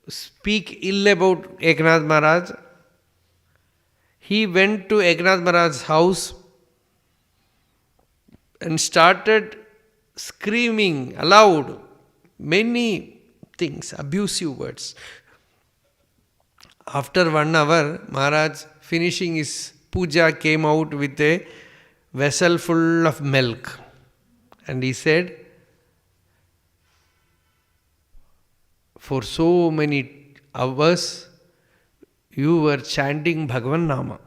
speak ill about Eknath Maharaj. He went to Eknath Maharaj's house and started screaming aloud many things, abusive words. After 1 hour, Maharaj, finishing his puja, came out with a vessel full of milk. And he said, for so many hours, you were chanting Bhagavan Nama.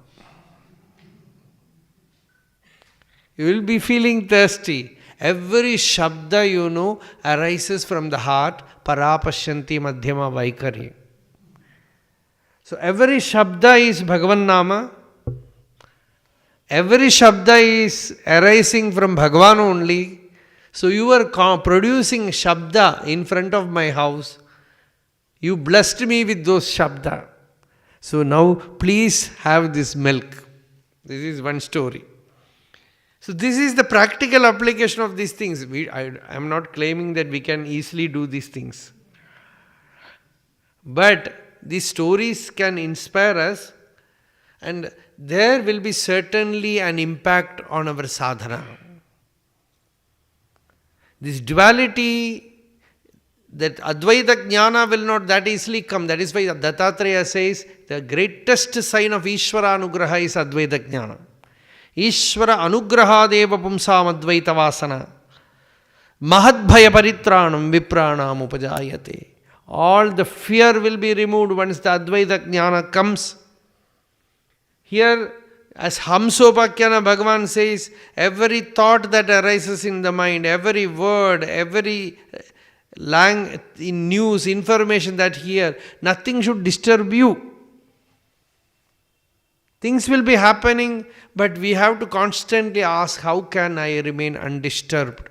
You will be feeling thirsty. Every shabda arises from the heart. Parapashyanti madhyama vaikari. So every shabda is Bhagavan Nama. Every shabda is arising from Bhagavan only. So you are producing shabda in front of my house. You blessed me with those shabda. So now please have this milk. This is one story. So this is the practical application of these things. I am not claiming that we can easily do these things. But these stories can inspire us, and there will be certainly an impact on our sadhana. This duality, that Advaita Jnana will not that easily come. That is why Dattatreya says the greatest sign of Ishvara Anugraha is Advaita Jnana. Ishvara Anugrahadeva Pumsam Advaita Vasana Mahadbhaya Paritranam Vipranam Upajayate. All the fear will be removed once the Advaita Jnana comes. Here, as Hamsopakyana Bhagavan says, every thought that arises in the mind, every word, every news, information that hear, nothing should disturb you. Things will be happening, but we have to constantly ask, how can I remain undisturbed?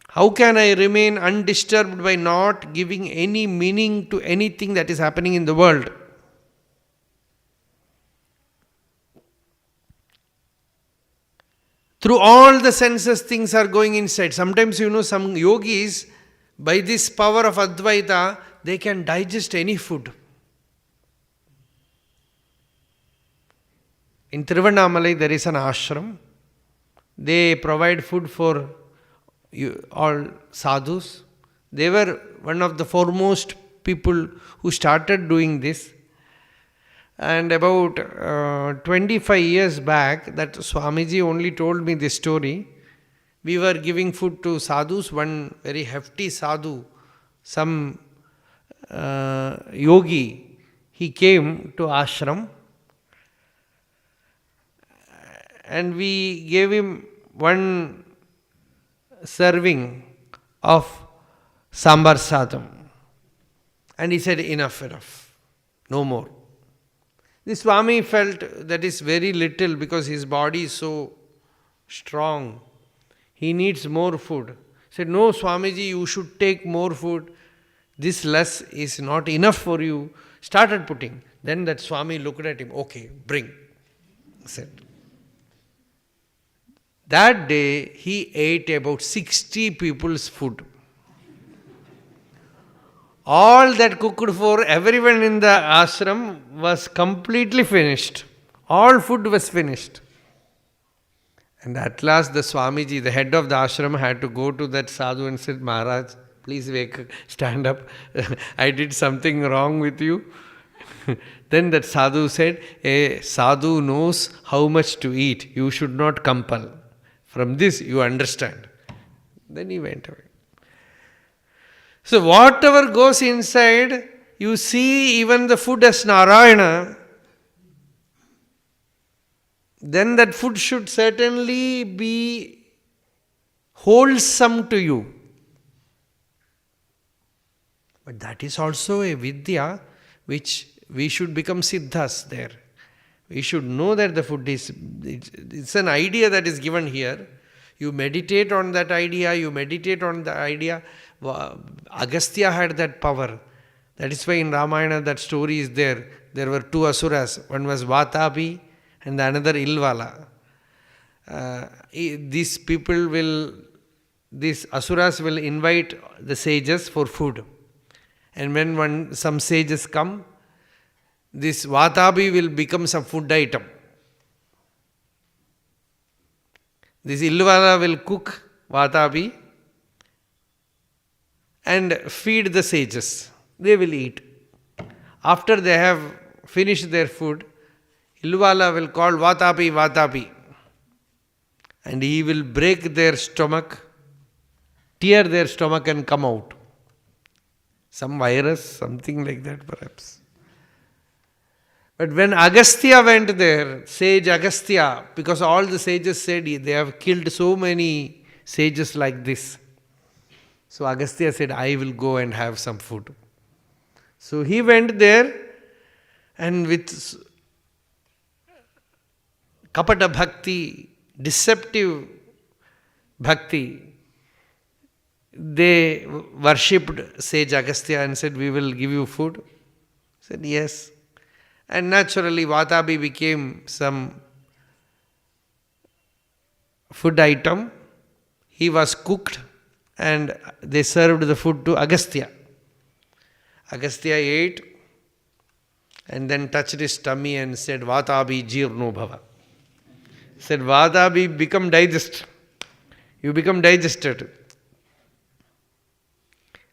How can I remain undisturbed by not giving any meaning to anything that is happening in the world? Through all the senses, things are going inside. Sometimes, some yogis, by this power of Advaita, they can digest any food. In Tiruvannamalai, there is an ashram. They provide food for all sadhus. They were one of the foremost people who started doing this. And about 25 years back, that Swamiji only told me this story. We were giving food to sadhus. One very hefty sadhu, some yogi, he came to ashram. And we gave him one serving of sambar sadam. And he said, enough, no more. The Swami felt that is very little because his body is so strong. He needs more food. He said, no, Swamiji, you should take more food. This less is not enough for you. Started putting. Then that Swami looked at him. Okay, bring. Said. That day, he ate about 60 people's food. All that cooked for everyone in the ashram was completely finished. All food was finished. And at last the Swamiji, the head of the ashram, had to go to that sadhu and said, Maharaj, please stand up. I did something wrong with you. Then that sadhu said, a sadhu knows how much to eat. You should not compel. From this you understand. Then he went away. So whatever goes inside, you see even the food as Narayana, then that food should certainly be wholesome to you. But that is also a vidya which we should become siddhas there. We should know that the food is, it's an idea that is given here. You meditate on that idea, Agastya had that power. That is why in Ramayana that story is there. There were two asuras. One was Vatapi and the another Ilvala. These people will these asuras will invite the sages for food. And when some sages come, this vatabi will become some food item. This Ilvala will cook vatabi and feed the sages. They will eat. After they have finished their food, Ilvala will call vatabi, vatabi. And he will break their stomach, tear their stomach and come out. Some virus, something like that perhaps. But when Agastya went there, sage Agastya, because all the sages said they have killed so many sages like this. So Agastya said, I will go and have some food. So he went there and with kapata bhakti, deceptive bhakti, they worshipped sage Agastya and said, we will give you food. He said, yes. And naturally vatabi became some food item. He was cooked and they served the food to Agastya. Agastya ate and then touched his tummy and said, vatabi jirno bhava. Said, vatabi become digest. You become digested.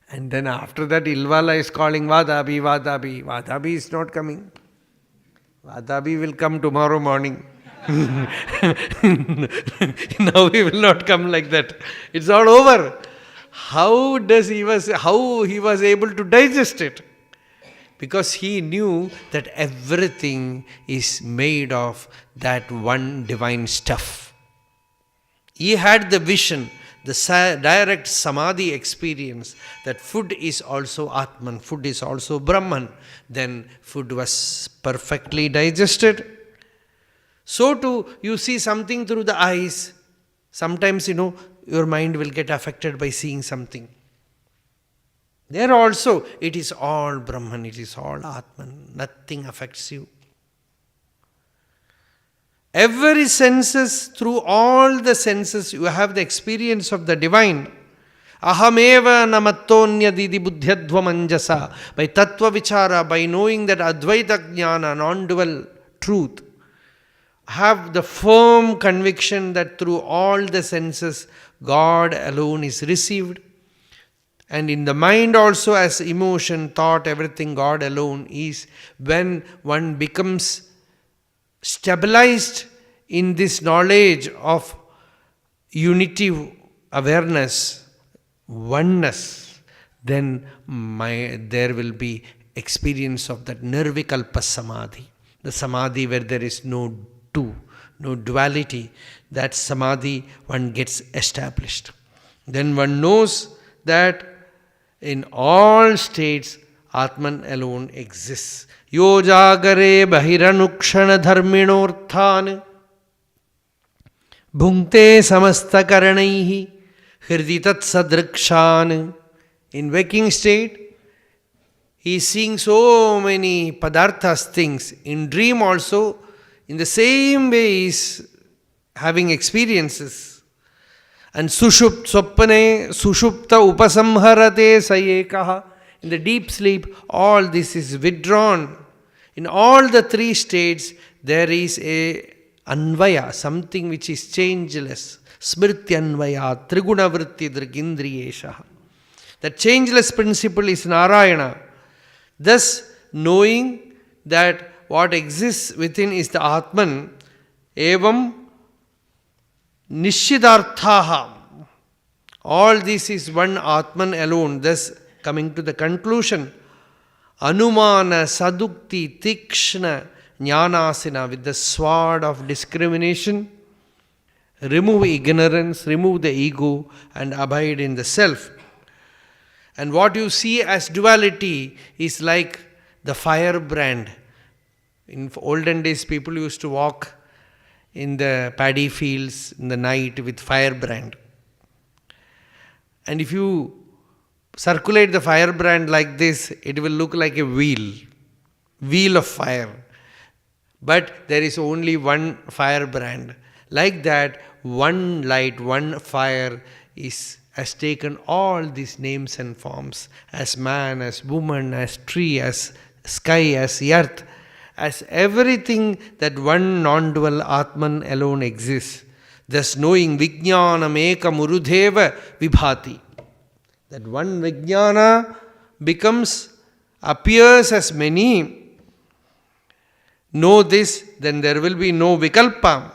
And then after that Ilvala is calling vatabi, vatabi. Vatabi is not coming. Vatabi will come tomorrow morning. Now he will not come like that. It's all over. How he was able to digest it? Because he knew that everything is made of that one divine stuff. He had the vision, the direct samadhi experience that food is also Atman, food is also Brahman. Then food was perfectly digested. So too, you see something through the eyes. Sometimes, your mind will get affected by seeing something. There also, it is all Brahman, it is all Atman. Nothing affects you. Every senses, through all the senses, you have the experience of the divine. Ahameva namattonya didi buddhyadva manjasa. By tattva vichara, by knowing that advaita jnana, non-dual truth, have the firm conviction that through all the senses, God alone is received. And in the mind also, as emotion, thought, everything, God alone is. When one becomes stabilized in this knowledge of unity, awareness, oneness, then there will be experience of that nirvikalpa samadhi. The samadhi where there is no two, no duality. That samadhi one gets established. Then one knows that in all states Atman alone exists. Yojagare bahiranukshana dharminorthan bhungte samasta karanaihi hriditat sadrikshan. In waking state, he is seeing so many padarthas, things. In dream also, in the same way he is having experiences. And swapane sushupta upasamharate sayekaha. In the deep sleep, all this is withdrawn. In all the three states, there is a anvaya, something which is changeless. Smrityanvaya, trigunavritti drigindriyesha. The changeless principle is Narayana. Thus, knowing that what exists within is the Atman, evam nishidarthaha. All this is one Atman alone. Thus, coming to the conclusion, Anumana sadukti tikshna jnanasina, with the sword of discrimination, remove ignorance, remove the ego and abide in the self. And what you see as duality is like the firebrand. In olden days, people used to walk in the paddy fields in the night with firebrand. And if you circulate the firebrand like this, it will look like a wheel of fire. But there is only one firebrand. Like that, one light, one fire is has taken all these names and forms, as man, as woman, as tree, as sky, as earth, as everything that one non-dual Atman alone exists. Thus knowing Vijnanam ekam urudheva vibhati. That one Vijnana appears as many. Know this, then there will be no vikalpa.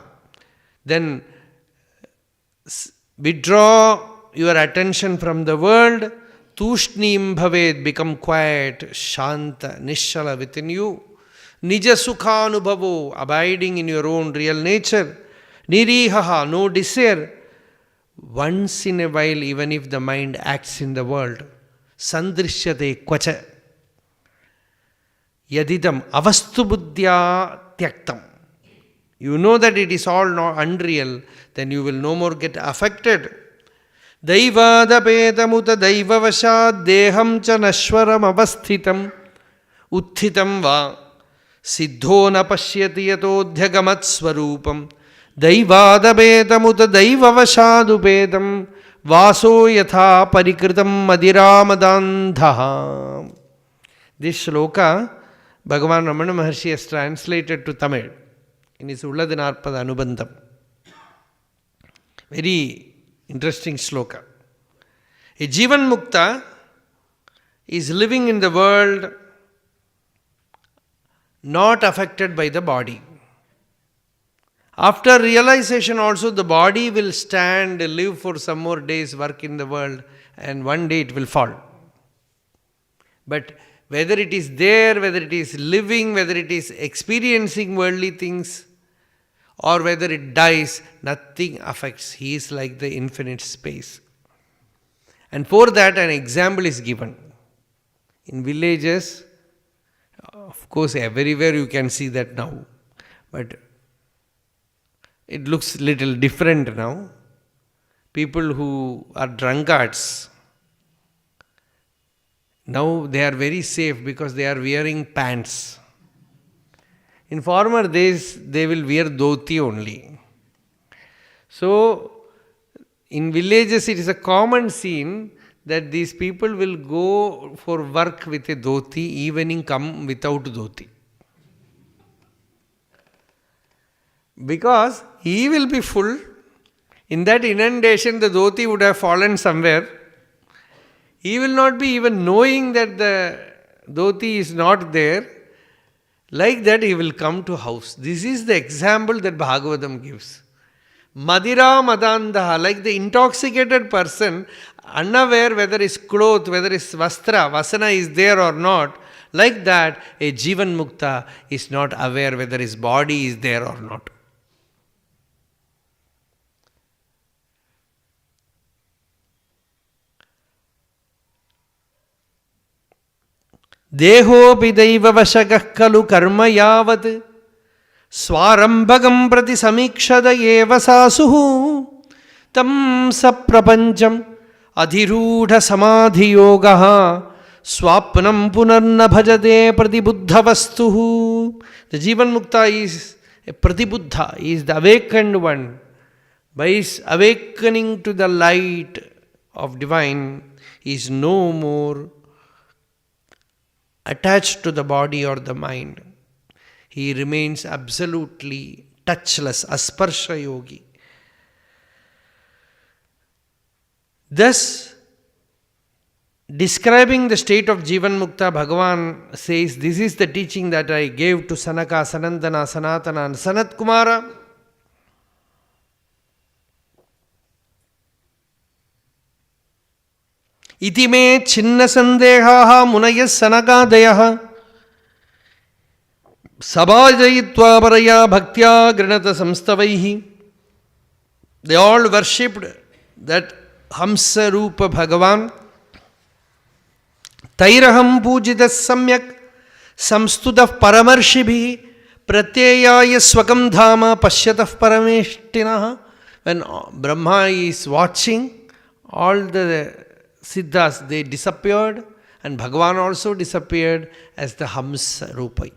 Then withdraw your attention from the world. Tushnim bhaved, become quiet, shanta, nishala within you. Nija sukhanubhavo, abiding in your own real nature. Nirihaha, no desire. Once in a while, even if the mind acts in the world. Sandrishyate kvacha. Yadidam avastu buddhya tyaktam. You know that it is all not unreal, then you will no more get affected. Daivadapedamuta daivavashad deham cha nashwaram avasthitam utthitam va siddho na pashyati yatodhyagamat swarupam daivadapedamuta daivavashadupedam vaso yatha parikritam madiramadandha. This shloka Bhagavan Ramana Maharshi has translated to Tamil in his Ulladinarpada Anubandham. Very interesting shloka. A Jivan Mukta is living in the world not affected by the body. After realization also, the body will stand, live for some more days, work in the world, and one day it will fall. But whether it is there, whether it is living, whether it is experiencing worldly things, or whether it dies, nothing affects. He is like the infinite space. And for that an example is given. In villages, of course everywhere you can see that now. But it looks little different now. People who are drunkards, now they are very safe because they are wearing pants. In former days, they will wear dhoti only. So, in villages, it is a common scene that these people will go for work with a dhoti, evening come without dhoti. Because he will be full. In that inundation, the dhoti would have fallen somewhere. He will not be even knowing that the dhoti is not there. Like that he will come to house. This is the example that Bhagavatam gives. Madira madandaha, like the intoxicated person, unaware whether his cloth, whether his vasana is there or not. Like that, a Jivan Mukta is not aware whether his body is there or not. Dehopi daiva vashakah kalu karma yavat swarambhagam prati samikshada eva sasuhu tam saprapancham adhirudha samadhi yogaha swapnam punarna bhajate pratibuddhavastuhu. The Jivan Mukta is a pratibuddha, he is the awakened one. By his awakening to the light of divine, he is no more attached to the body or the mind. He remains absolutely touchless, asparsha yogi. Thus, describing the state of Jivan Mukta, Bhagavan says, this is the teaching that I gave to Sanaka, Sanandana, Sanatana and Sanat Kumara. Iti me chinna sandehaha munayas sanakadayaha sabhajayitva paraya bhaktya granata samstavaihi. They all worshipped that Hamsa Rupa Bhagavan. Tairaham pujitas samyak samstutah paramarshibhi pratyayaya swakam dhama pashyatah parameshtinaha. When Brahma is watching, all the Siddhas, they disappeared, and Bhagavan also disappeared as the Hamsa Rupa.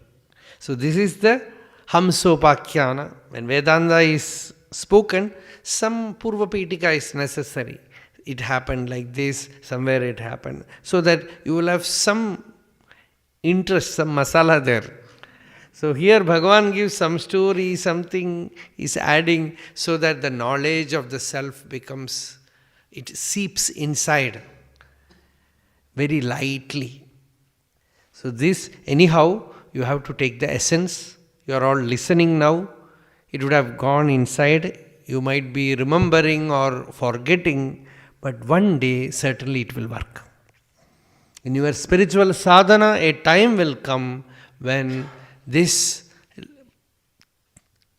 So this is the Hamsopakyana. When Vedanta is spoken, some Purva Pitika is necessary. it happened like this, somewhere it happened. So that you will have some interest, some masala there. So here Bhagavan gives some story, something is adding so that the knowledge of the self becomes, it seeps inside very lightly. So this, anyhow, you have to take the essence. You are all listening now. It would have gone inside. You might be remembering or forgetting, but one day certainly it will work. In your spiritual sadhana, a time will come when this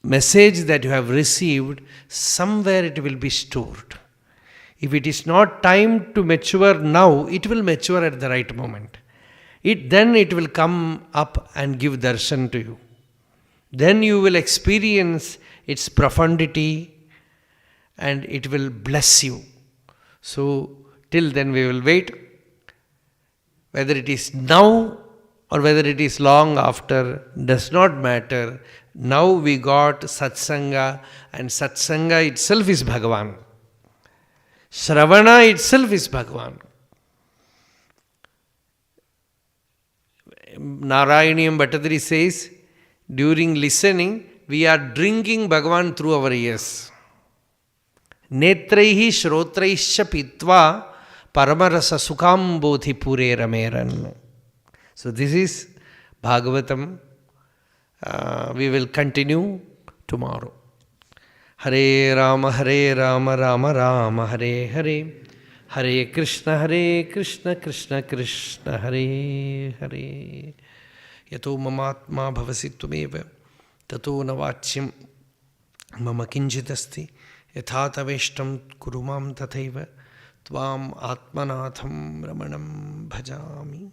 message that you have received, somewhere it will be stored. If it is not time to mature now, it will mature at the right moment. Then it will come up and give darshan to you. Then you will experience its profundity and it will bless you. So till then we will wait. Whether it is now or whether it is long after does not matter. Now we got satsanga, and satsanga itself is Bhagavan. Shravana itself is Bhagavan. Narayaniyam Bhattadri says, during listening, we are drinking Bhagavan through our ears. Netraihi shrotraischa pitva paramarasa sukham bodhi pure rameran. So this is Bhagavatam. We will continue tomorrow. Hare Rama, Rama Rama, Hare Hare. Hare Krishna, Krishna Krishna, Hare Hare. Yato mamatma bhavasi tumeva, tato navachyam mama kinchit asti, yathataveshtam kurumam tathaiva, tvam atmanatham ramanam bhajami.